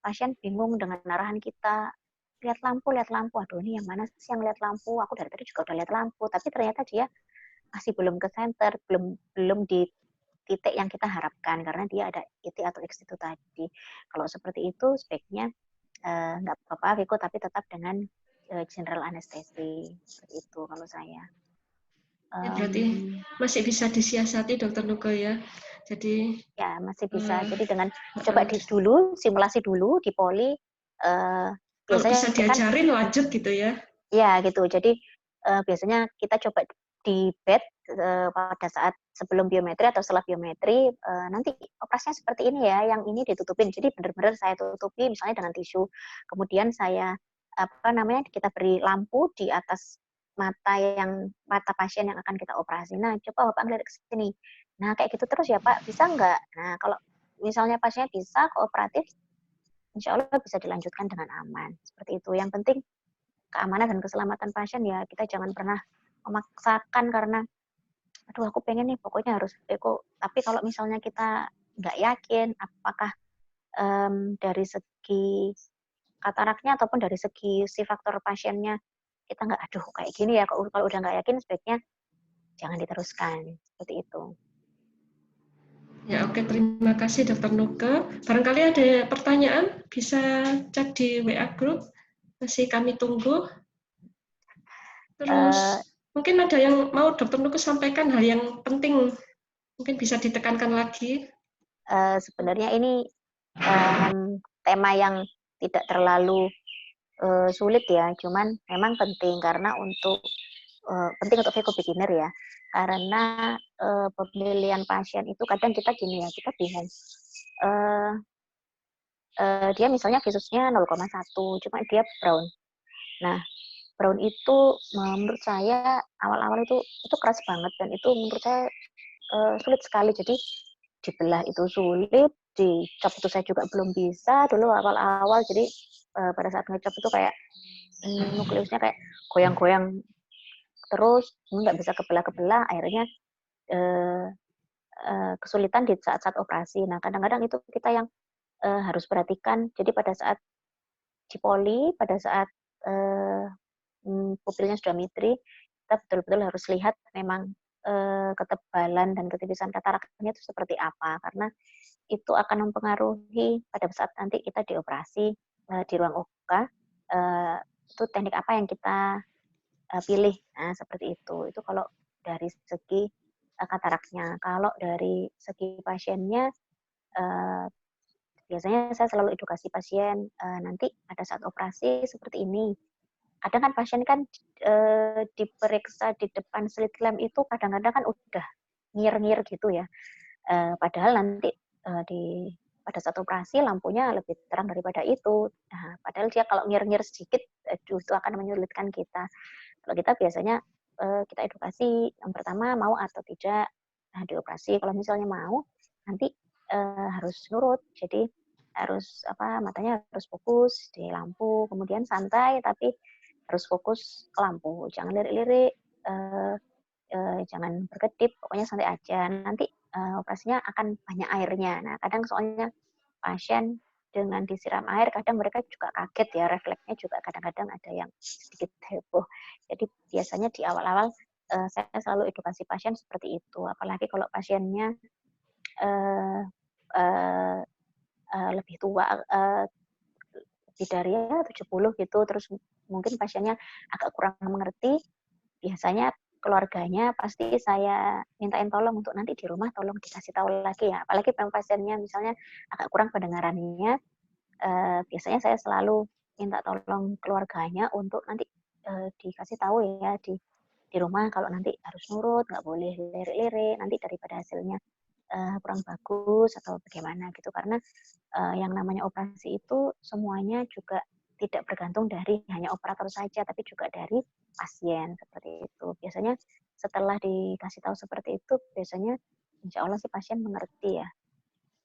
pasien bingung dengan arahan kita, lihat lampu, aduh ini yang mana sih yang lihat lampu, aku dari tadi juga udah lihat lampu, tapi ternyata dia masih belum ke center, belum di titik yang kita harapkan, karena dia ada IT atau X itu tadi. Kalau seperti itu, sebaiknya nggak apa-apa, Viko, tapi tetap dengan general anestesi, seperti itu kalau saya. Ya, berarti masih bisa disiasati, Dokter Nuke ya. Jadi ya masih bisa. Jadi dengan coba dulu simulasi dulu di poli. Kalau Biasanya bisa diajarin lanjut gitu ya. Ya gitu. Jadi biasanya kita coba di bed pada saat sebelum biometri atau setelah biometri, nanti operasinya seperti ini ya, yang ini ditutupin. Jadi benar-benar saya tutupi misalnya dengan tisu. Kemudian saya kita beri lampu di atas mata pasien yang akan kita operasi. Nah, coba Bapak ngelirik ke sini. Nah, kayak gitu terus ya Pak, bisa nggak? Nah, kalau misalnya pasiennya bisa kooperatif, insya Allah bisa dilanjutkan dengan aman. Seperti itu. Yang penting keamanan dan keselamatan pasien ya, kita jangan pernah memaksakan karena, aduh aku pengen nih pokoknya harus eko. Tapi kalau misalnya kita nggak yakin apakah dari segi kataraknya ataupun dari segi si faktor pasiennya, kita nggak, aduh kayak gini ya, kalau udah nggak yakin sebaiknya jangan diteruskan, seperti itu. Ya, oke, terima kasih Dokter Nuke. Barangkali ada pertanyaan, bisa cek di WA Group, masih kami tunggu. Terus mungkin ada yang mau Dokter Nuke sampaikan hal yang penting, mungkin bisa ditekankan lagi. Sebenarnya ini tema yang tidak terlalu sulit ya, cuman memang penting karena penting untuk Vico beginner ya, karena pemilihan pasien itu kadang kita gini ya, kita bingung. Dia misalnya visusnya 0,1, cuma dia brown. Nah, brown itu menurut saya awal-awal itu keras banget dan itu menurut saya sulit sekali. Jadi dibelah itu sulit, dicop itu saya juga belum bisa dulu awal-awal. Jadi pada saat ngecop itu kayak nukleusnya kayak goyang-goyang terus, nggak bisa kebelah-kebelah, akhirnya kesulitan di saat-saat operasi. Nah, kadang-kadang itu kita yang harus perhatikan. Jadi pada saat di poli, pada saat pupilnya sudah mitri, kita betul-betul harus lihat memang ketebalan dan ketipisan kataraknya itu seperti apa, karena itu akan mempengaruhi pada saat nanti kita dioperasi di ruang OK, itu teknik apa yang kita pilih. Nah, seperti itu. Itu kalau dari segi kataraknya. Kalau dari segi pasiennya, biasanya saya selalu edukasi pasien, nanti pada saat operasi seperti ini. Kadang kan pasien kan diperiksa di depan slit lamp itu kadang-kadang kan udah ngir-ngir gitu ya. Padahal nanti pada saat operasi lampunya lebih terang daripada itu. Nah, padahal dia kalau ngir-ngir sedikit, itu akan menyulitkan kita. Kalau kita biasanya kita edukasi yang pertama mau atau tidak dioperasi. Kalau misalnya mau, nanti harus nurut. Jadi harus matanya harus fokus di lampu, kemudian santai tapi harus fokus ke lampu. Jangan lirik-lirik, jangan berkedip, pokoknya santai aja. Nanti operasinya akan banyak airnya. Nah, kadang soalnya pasien dengan disiram air, kadang mereka juga kaget ya, refleksnya juga kadang-kadang ada yang sedikit heboh. Jadi biasanya di awal-awal saya selalu edukasi pasien seperti itu. Apalagi kalau pasiennya eh, eh, lebih tua, lebih dari 70 gitu, terus mungkin pasiennya agak kurang mengerti, biasanya keluarganya pasti saya mintain tolong untuk nanti di rumah tolong dikasih tahu lagi ya. Apalagi yang pasiennya misalnya agak kurang pendengarannya, biasanya saya selalu minta tolong keluarganya untuk nanti dikasih tahu ya di rumah kalau nanti harus nurut, nggak boleh lirik-lirik, nanti daripada hasilnya kurang bagus atau bagaimana gitu. Karena yang namanya operasi itu semuanya juga tidak bergantung dari hanya operator saja, tapi juga dari pasien seperti itu. Biasanya setelah dikasih tahu seperti itu, biasanya insya Allah sih pasien mengerti ya.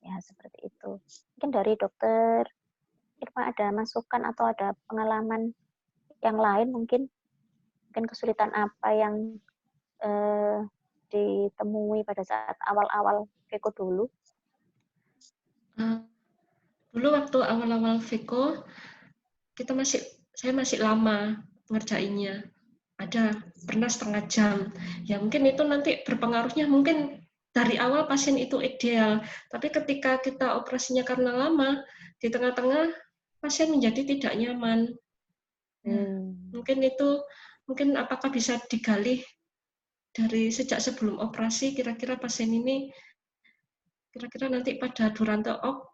Ya seperti itu. Mungkin dari dokter Irma ada masukan atau ada pengalaman yang lain mungkin kesulitan apa yang ditemui pada saat awal-awal Veko dulu? Dulu waktu awal-awal Veko, saya masih lama ngerjainnya. Ada pernah setengah jam. Ya mungkin itu nanti berpengaruhnya mungkin dari awal pasien itu ideal, tapi ketika kita operasinya karena lama, di tengah-tengah pasien menjadi tidak nyaman. Nah, mungkin apakah bisa digali dari sejak sebelum operasi, kira-kira pasien ini kira-kira nanti pada durante op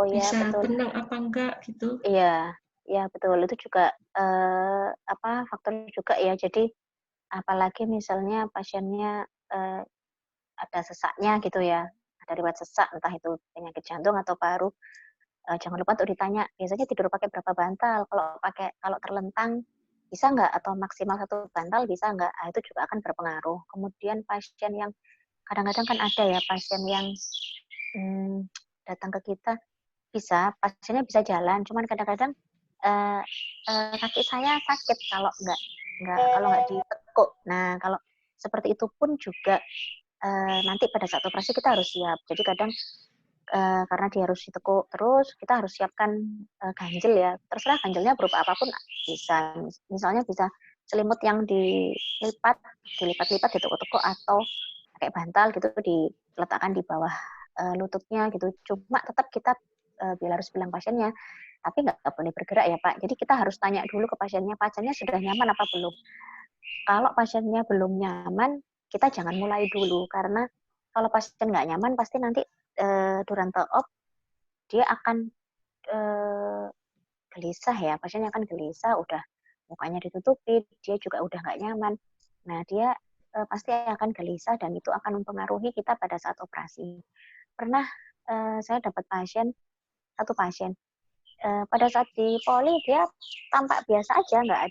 bisa betul. tenang apa enggak gitu. Iya, ya betul. Itu juga faktor juga ya. Jadi apalagi misalnya pasiennya ada sesaknya gitu ya, ada riwayat sesak, entah itu penyakit jantung atau paru. Jangan lupa untuk ditanya, biasanya tidur pakai berapa bantal? Kalau terlentang bisa nggak? Atau maksimal 1 bantal bisa nggak? Nah, itu juga akan berpengaruh. Kemudian pasien yang kadang-kadang kan ada ya pasien yang datang ke kita pasiennya bisa jalan, cuman kadang-kadang kaki saya sakit kalau nggak ditekuk. Nah, kalau seperti itu pun juga nanti pada saat operasi kita harus siap. Jadi kadang karena dia harus ditekuk terus, kita harus siapkan ganjel ya. Terserah ganjelnya berupa apapun bisa. Misalnya bisa selimut yang dilipat-lipat, ditekuk-tekuk atau pakai bantal gitu diletakkan di bawah lututnya gitu. Cuma tetap kita harus bilang pasiennya, tapi nggak boleh bergerak ya Pak. Jadi kita harus tanya dulu ke pasiennya sudah nyaman apa belum. Kalau pasiennya belum nyaman, kita jangan mulai dulu karena kalau pasien nggak nyaman pasti nanti durante op dia akan gelisah ya, pasiennya akan gelisah, udah mukanya ditutupi, dia juga udah nggak nyaman. Nah dia pasti akan gelisah dan itu akan mempengaruhi kita pada saat operasi. Pernah saya dapat satu pasien pada saat di poli dia tampak biasa aja, nggak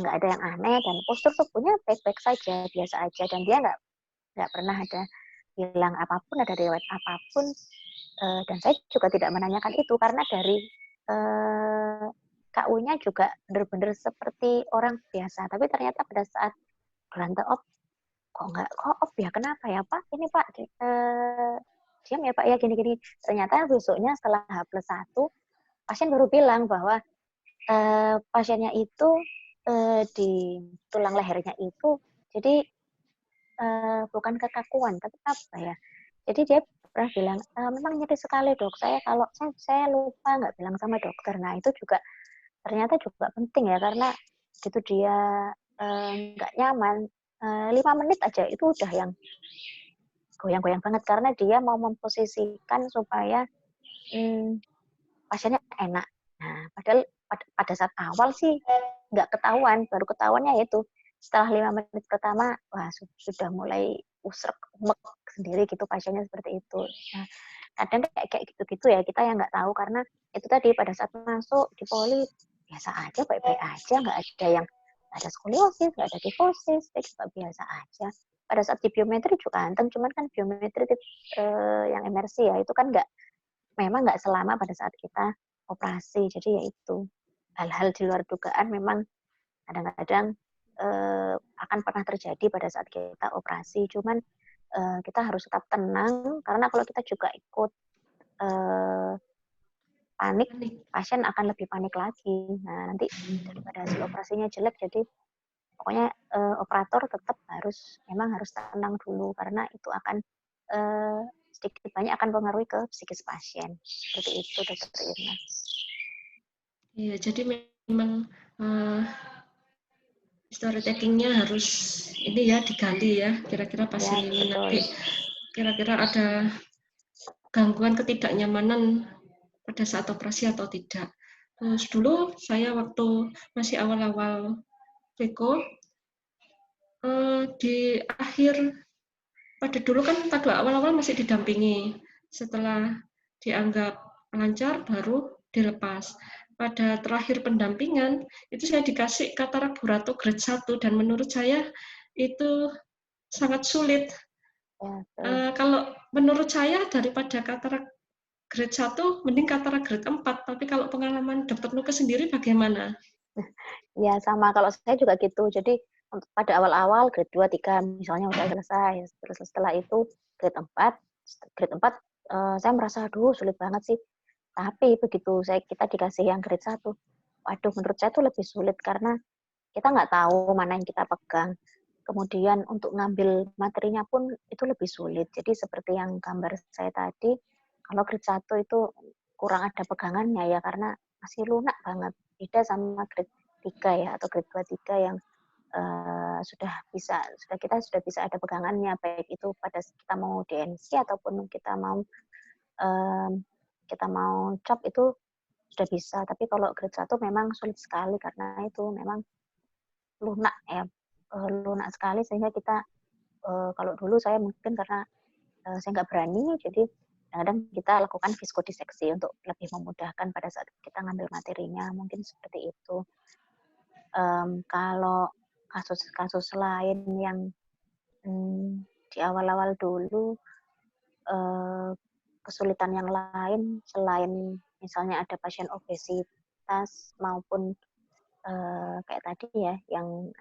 ada yang aneh dan postur tubuhnya baik-baik saja, biasa aja, dan dia nggak pernah ada bilang apapun, ada riwayat apapun, dan saya juga tidak menanyakan itu karena dari KU-nya juga benar-benar seperti orang biasa, tapi ternyata pada saat durante op kok op ya, kenapa ya Pak, ini Pak diam ya Pak ya, gini-gini. Ternyata besoknya setelah H+1 pasien baru bilang bahwa pasiennya itu di tulang lehernya itu jadi bukan kekakuan tapi apa ya, jadi dia pernah bilang memang nyeri sekali dok, saya lupa nggak bilang sama dokter. Nah itu juga ternyata juga penting ya, karena gitu dia nggak nyaman 5 menit aja itu udah yang goyang-goyang banget karena dia mau memposisikan supaya pasiennya enak. Nah, padahal pada saat awal sih nggak ketahuan, baru ketahuannya itu setelah 5 menit pertama, wah sudah mulai usrek, umek sendiri gitu pasiennya seperti itu. Nah, kadang kayak gitu-gitu ya, kita yang nggak tahu karena itu tadi pada saat masuk di poli biasa aja, baik-baik aja, nggak ada yang ada skoliosis, nggak ada kifosis, juga biasa aja. Pada saat di biometri juga anteng, cuman kan biometri yang MRC ya, itu kan memang nggak selama pada saat kita operasi. Jadi ya itu hal-hal di luar dugaan memang kadang-kadang akan pernah terjadi pada saat kita operasi. Cuman kita harus tetap tenang karena kalau kita juga ikut panik, pasien akan lebih panik lagi. Nah, nanti daripada hasil operasinya jelek, jadi pokoknya operator tetap memang harus tenang dulu karena itu akan sedikit banyak akan mempengaruhi ke psikis pasien. Seperti itu, Dokter Irna. Iya, jadi memang history taking-nya harus ini ya digali ya. Kira-kira pasien Ya, ini betul. nanti kira-kira ada gangguan ketidaknyamanan pada saat operasi atau tidak. Terus dulu saya waktu masih awal-awal Veko, di akhir pada dulu kan pada awal-awal masih didampingi. Setelah dianggap lancar baru dilepas. Pada terakhir pendampingan itu saya dikasih katarak burato grade 1 dan menurut saya itu sangat sulit. Ya, Kalau menurut saya daripada katarak grade 1 mending katarak grade 4, tapi kalau pengalaman Dokter Nuke sendiri bagaimana? ya sama, kalau saya juga gitu. Jadi pada awal-awal grade 2, 3 misalnya udah selesai. Terus setelah itu grade 4 saya merasa aduh sulit banget sih. Tapi begitu kita dikasih yang grade 1, waduh menurut saya itu lebih sulit karena kita nggak tahu mana yang kita pegang. Kemudian untuk ngambil materinya pun itu lebih sulit. Jadi seperti yang gambar saya tadi, kalau grade 1 itu kurang ada pegangannya ya karena masih lunak banget. Beda sama grade 3 ya atau grade 2, 3 yang kita sudah bisa ada pegangannya, baik itu pada kita mau DNC ataupun kita mau chop itu sudah bisa. Tapi kalau grade 1 memang sulit sekali karena itu memang lunak ya, lunak sekali sehingga kita kalau dulu saya mungkin karena saya nggak berani, jadi kadang kita lakukan viskodiseksi untuk lebih memudahkan pada saat kita ngambil materinya, mungkin seperti itu. Kalau kasus-kasus lain yang di awal-awal dulu, kesulitan yang lain selain misalnya ada pasien obesitas maupun kayak tadi ya, yang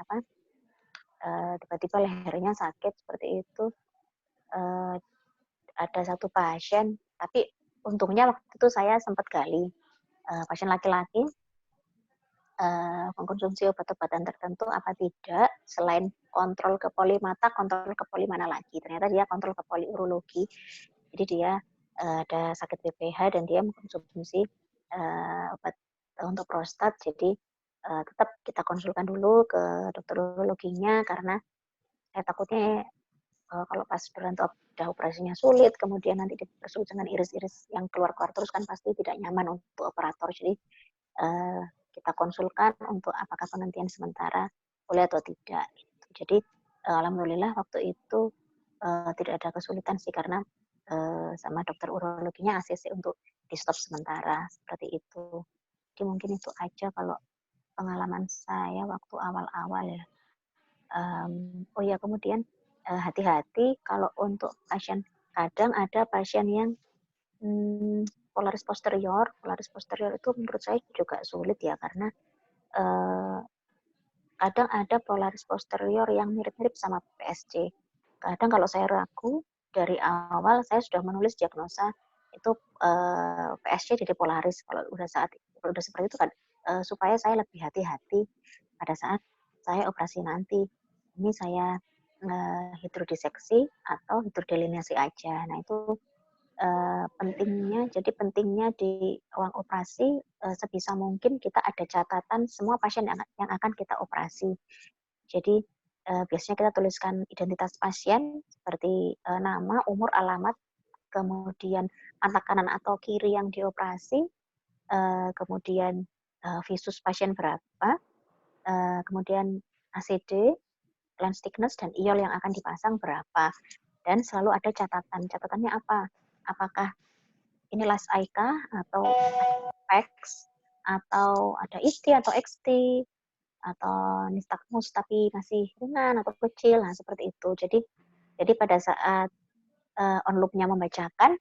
tiba-tiba lehernya sakit seperti itu. Ada satu pasien, tapi untungnya waktu itu saya sempat gali pasien laki-laki mengkonsumsi obat-obatan tertentu apa tidak, selain kontrol ke polimata, kontrol ke polimana lagi. Ternyata dia kontrol ke poliurologi. Jadi dia ada sakit BPH dan dia mengkonsumsi obat untuk prostat. Jadi tetap kita konsulkan dulu ke dokter urologinya karena saya takutnya kalau pas udah operasinya sulit, kemudian nanti dipersulit dengan iris-iris yang keluar-keluar terus kan pasti tidak nyaman untuk operator. Jadi kita konsulkan untuk apakah penghentian sementara boleh atau tidak. Jadi alhamdulillah waktu itu tidak ada kesulitan sih karena sama dokter urologinya ACC untuk di stop sementara seperti itu. Jadi mungkin itu aja kalau pengalaman saya waktu awal-awal ya. Oh ya, kemudian hati-hati kalau untuk pasien, kadang ada pasien yang polaris posterior itu menurut saya juga sulit ya karena kadang ada polaris posterior yang mirip-mirip sama PSG. Kadang kalau saya ragu dari awal saya sudah menulis diagnosa itu PSG jadi polaris. Kalau udah seperti itu kan supaya saya lebih hati-hati pada saat saya operasi nanti. Ini saya hidrodiseksi atau hidrodelineasi aja. Nah itu pentingnya di ruang operasi sebisa mungkin kita ada catatan semua pasien yang akan kita operasi. Jadi biasanya kita tuliskan identitas pasien seperti nama, umur, alamat, kemudian mata kanan atau kiri yang dioperasi, kemudian visus pasien berapa, kemudian ACD, lens thickness, dan IOL yang akan dipasang berapa. Dan selalu ada catatan. Catatannya apa? Apakah ini last IK atau PEX, atau ada IST atau XT, atau nystagmus tapi masih ringan atau kecil, nah seperti itu. Jadi pada saat on loop-nya membacakan,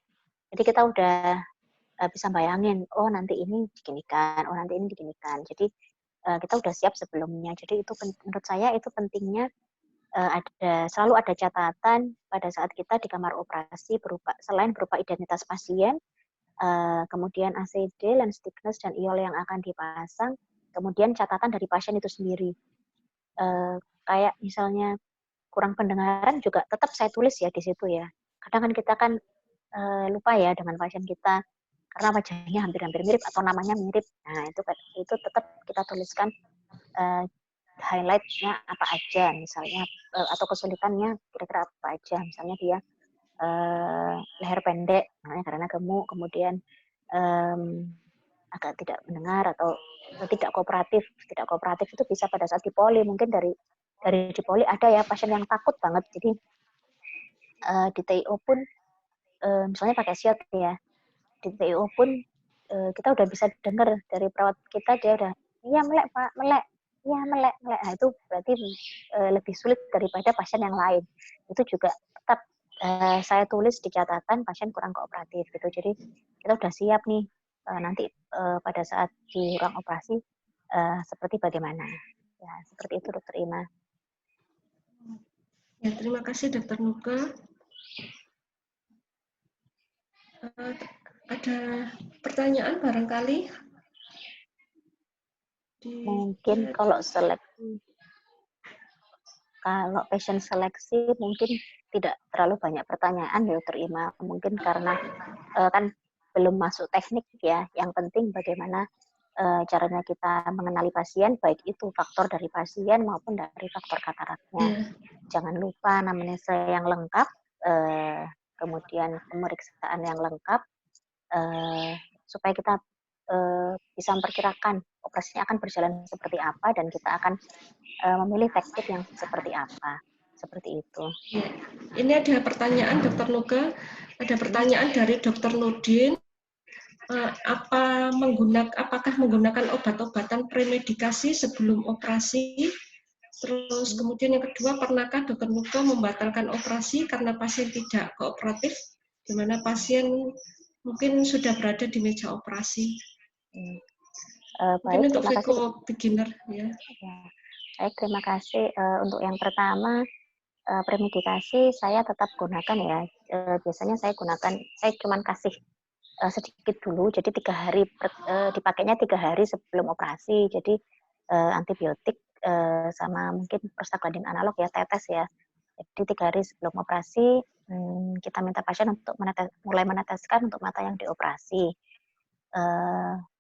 jadi kita udah bisa bayangin, oh nanti ini diginikan, oh nanti ini diginikan. Jadi kita udah siap sebelumnya. Jadi itu menurut saya itu pentingnya selalu ada catatan pada saat kita di kamar operasi selain berupa identitas pasien, kemudian ACD, lens thickness dan IOL yang akan dipasang, kemudian catatan dari pasien itu sendiri. Kayak misalnya kurang pendengaran juga tetap saya tulis ya di situ ya. Kadang kan kita kan lupa ya dengan pasien kita karena wajahnya hampir-hampir mirip atau namanya mirip. Nah, itu tetap kita tuliskan highlight-nya apa aja misalnya atau kesulitannya kira-kira apa aja. Misalnya dia leher pendek karena gemuk, kemudian agak tidak mendengar atau tidak kooperatif. Tidak kooperatif itu bisa pada saat dipoli, mungkin dari dipoli ada ya pasien yang takut banget. Jadi di TIO pun misalnya pakai siot ya, di TIO pun kita udah bisa dengar dari perawat kita, dia udah iya melek Pak, melek, iya melek. Nah itu berarti lebih sulit daripada pasien yang lain. Itu juga tetap saya tulis di catatan pasien kurang kooperatif gitu. Jadi kita udah siap nih nanti pada saat di ruang operasi seperti bagaimana. Ya seperti itu Dokter Ima. Ya, terima kasih Dokter Nuka. Ada pertanyaan barangkali? Mungkin kalau patient seleksi mungkin tidak terlalu banyak pertanyaan ya Dokter Ima. Mungkin karena kan belum masuk teknik ya. Yang penting bagaimana caranya kita mengenali pasien, baik itu faktor dari pasien maupun dari faktor kataraknya. Jangan lupa anamnesa yang lengkap, kemudian pemeriksaan yang lengkap, supaya kita bisa memperkirakan operasinya akan berjalan seperti apa dan kita akan memilih teknik yang seperti apa. Seperti itu. Ya. Ini ada pertanyaan Dokter Nuga, ada pertanyaan dari Dokter Nudin. Apakah menggunakan obat-obatan premedikasi sebelum operasi? Terus kemudian yang kedua, pernahkah Dokter Nuga membatalkan operasi karena pasien tidak kooperatif, di mana pasien mungkin sudah berada di meja operasi? Mungkin Baik, untuk terima kasih. beginner ya. Baik, terima kasih. Untuk yang pertama, premedikasi saya tetap gunakan ya. Biasanya saya cuma kasih sedikit dulu, jadi 3 hari dipakainya 3 hari sebelum operasi. Jadi antibiotik sama mungkin prostaglandin analog ya, tetes ya. Jadi 3 hari sebelum operasi kita minta pasien untuk mulai meneteskan untuk mata yang dioperasi.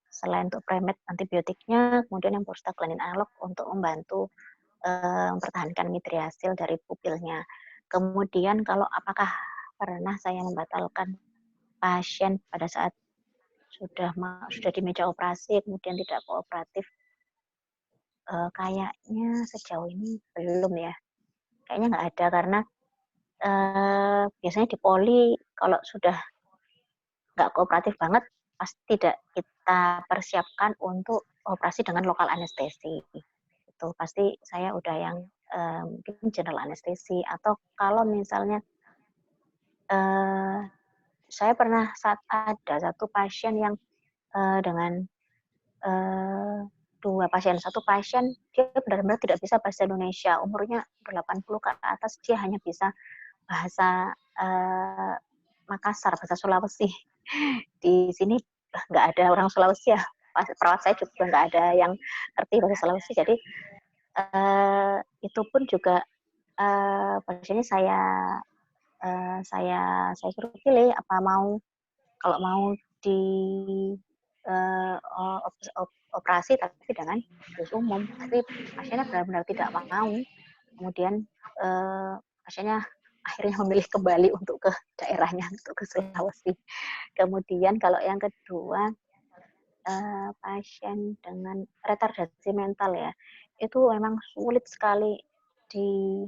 Selain untuk premed antibiotiknya, kemudian yang prostaglandin analog untuk membantu mempertahankan mitriasil dari pupilnya. Kemudian apakah pernah saya membatalkan pasien pada saat sudah di meja operasi kemudian tidak kooperatif, kayaknya sejauh ini belum ya. Kayaknya nggak ada karena biasanya di poli kalau sudah nggak kooperatif banget pasti tidak kita persiapkan untuk operasi dengan lokal anestesi. Itu pasti saya udah yang mungkin general anestesi, atau kalau misalnya saya pernah ada satu pasien yang dengan 2 pasien. Satu pasien dia benar-benar tidak bisa bahasa Indonesia, umurnya 80 ke atas, dia hanya bisa bahasa Makassar, bahasa Sulawesi. Di sini nggak ada orang Sulawesi ya, perawat saya juga nggak ada yang ngerti bahasa Sulawesi, jadi itu pun juga pasiennya saya suruh pilih kalau mau di operasi tapi dengan bis umum, tapi pasiennya benar-benar tidak mau. Kemudian pasiennya akhirnya memilih kembali untuk ke daerahnya, untuk ke Sulawesi. Kemudian kalau yang kedua, pasien dengan retardasi mental ya, itu memang sulit sekali di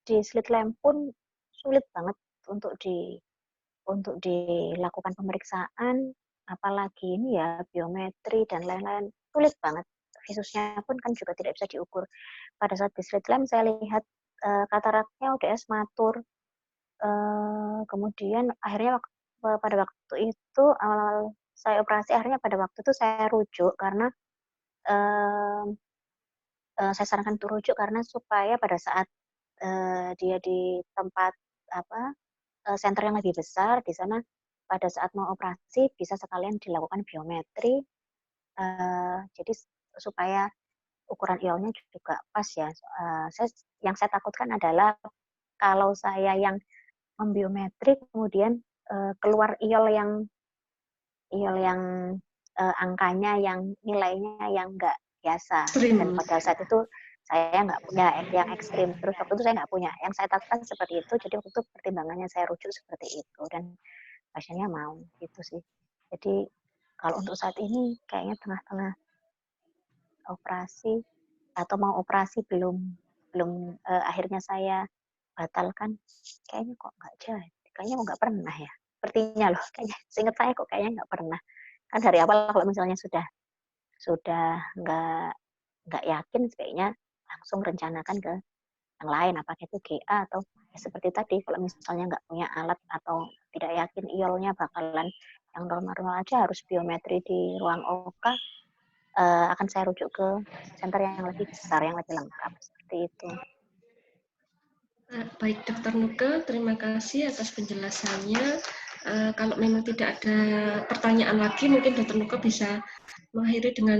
slit lamp pun sulit banget untuk dilakukan pemeriksaan, apalagi ini ya biometri dan lain-lain, sulit banget. Visusnya pun kan juga tidak bisa diukur. Pada saat di slit lamp saya lihat kataraknya ODS matur. Kemudian akhirnya pada waktu itu awal-awal saya operasi, akhirnya pada waktu itu saya rujuk karena saya sarankan untuk rujuk karena supaya pada saat dia di tempat center yang lebih besar, di sana pada saat mau operasi bisa sekalian dilakukan biometri, jadi supaya ukuran iolnya juga pas ya. Yang saya takutkan adalah kalau saya yang membiometri kemudian keluar iol yang angkanya yang nilainya yang nggak biasa, dan Stream. pada saat itu saya nggak punya yang ekstrim. Terus waktu itu saya nggak punya. Yang saya takutkan seperti itu, jadi waktu itu pertimbangannya saya rujuk seperti itu, dan pasiennya mau, gitu sih. Jadi kalau untuk saat ini kayaknya tengah-tengah operasi atau mau operasi belum akhirnya saya batalkan, kayaknya kok nggak jadi, kayaknya kok nggak pernah ya. Sepertinya loh, kayaknya seingat saya kok kayaknya nggak pernah. Kan dari awal kalau misalnya sudah nggak yakin, sebaiknya langsung rencanakan ke yang lain, apakah itu GA atau ya seperti tadi, kalau misalnya nggak punya alat atau tidak yakin iolnya bakalan yang normal-normal aja, harus biometri di ruang OK, akan saya rujuk ke center yang lebih besar, yang lebih lengkap, seperti itu. Baik, Dr. Nuke, terima kasih atas penjelasannya. Kalau memang tidak ada pertanyaan lagi, mungkin Dr. Nuke bisa mengakhiri dengan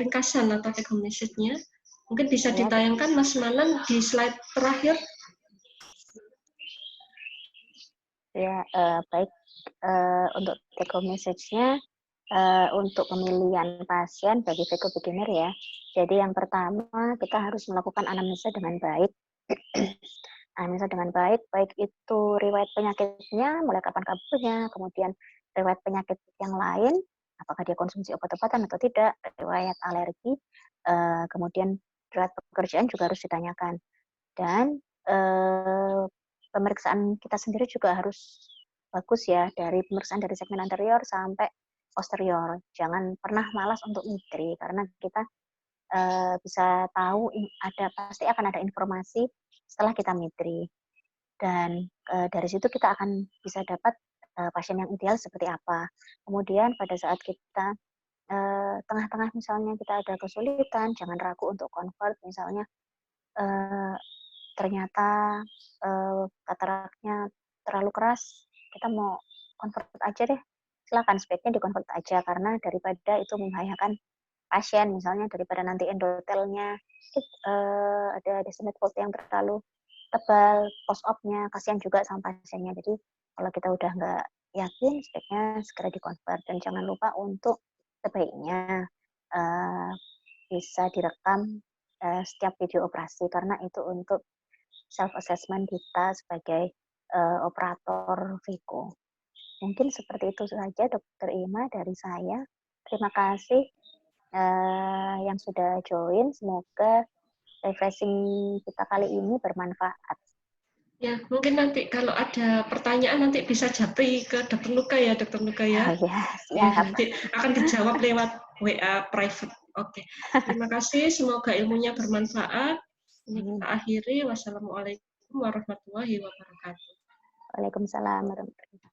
ringkasan atau take home message-nya. Mungkin bisa Ya, ditayangkan, Mas Manan, di slide terakhir. Ya, baik. Untuk take home message-nya, untuk pemilihan pasien bagi VECO beginner ya. Jadi yang pertama, kita harus melakukan anamnesa dengan baik. Anamnesa dengan baik itu riwayat penyakitnya, mulai kapan kaburnya, kemudian riwayat penyakit yang lain, apakah dia konsumsi obat-obatan atau tidak, riwayat alergi, kemudian riwayat pekerjaan juga harus ditanyakan. Dan pemeriksaan kita sendiri juga harus bagus ya, dari pemeriksaan dari segmen anterior sampai posterior. Jangan pernah malas untuk mitri, karena kita bisa tahu pasti akan ada informasi setelah kita mitri. Dan dari situ kita akan bisa dapat pasien yang ideal seperti apa. Kemudian pada saat kita tengah-tengah misalnya kita ada kesulitan, jangan ragu untuk convert, misalnya ternyata kataraknya terlalu keras, kita mau convert aja deh, silakan, sebaiknya di-convert aja, karena daripada itu membahayakan pasien, misalnya daripada nanti endotelnya ada descended fold yang terlalu tebal, post-op-nya, kasihan juga sama pasiennya. Jadi kalau kita udah nggak yakin, sebaiknya segera di-convert, dan jangan lupa untuk sebaiknya bisa direkam setiap video operasi, karena itu untuk self-assessment kita sebagai operator VECO. Mungkin seperti itu saja, Dr. Ima, dari saya. Terima kasih yang sudah join. Semoga refreshing kita kali ini bermanfaat. Ya, mungkin nanti kalau ada pertanyaan nanti bisa japri ke Dr. Nuka ya, Dr. Nuka ya. Oh ya, Ya, siap. nanti akan dijawab lewat WA private. Oke. Terima kasih, semoga ilmunya bermanfaat. Ini kita akhiri. Wassalamualaikum warahmatullahi wabarakatuh. Waalaikumsalam warahmatullahi wabarakatuh.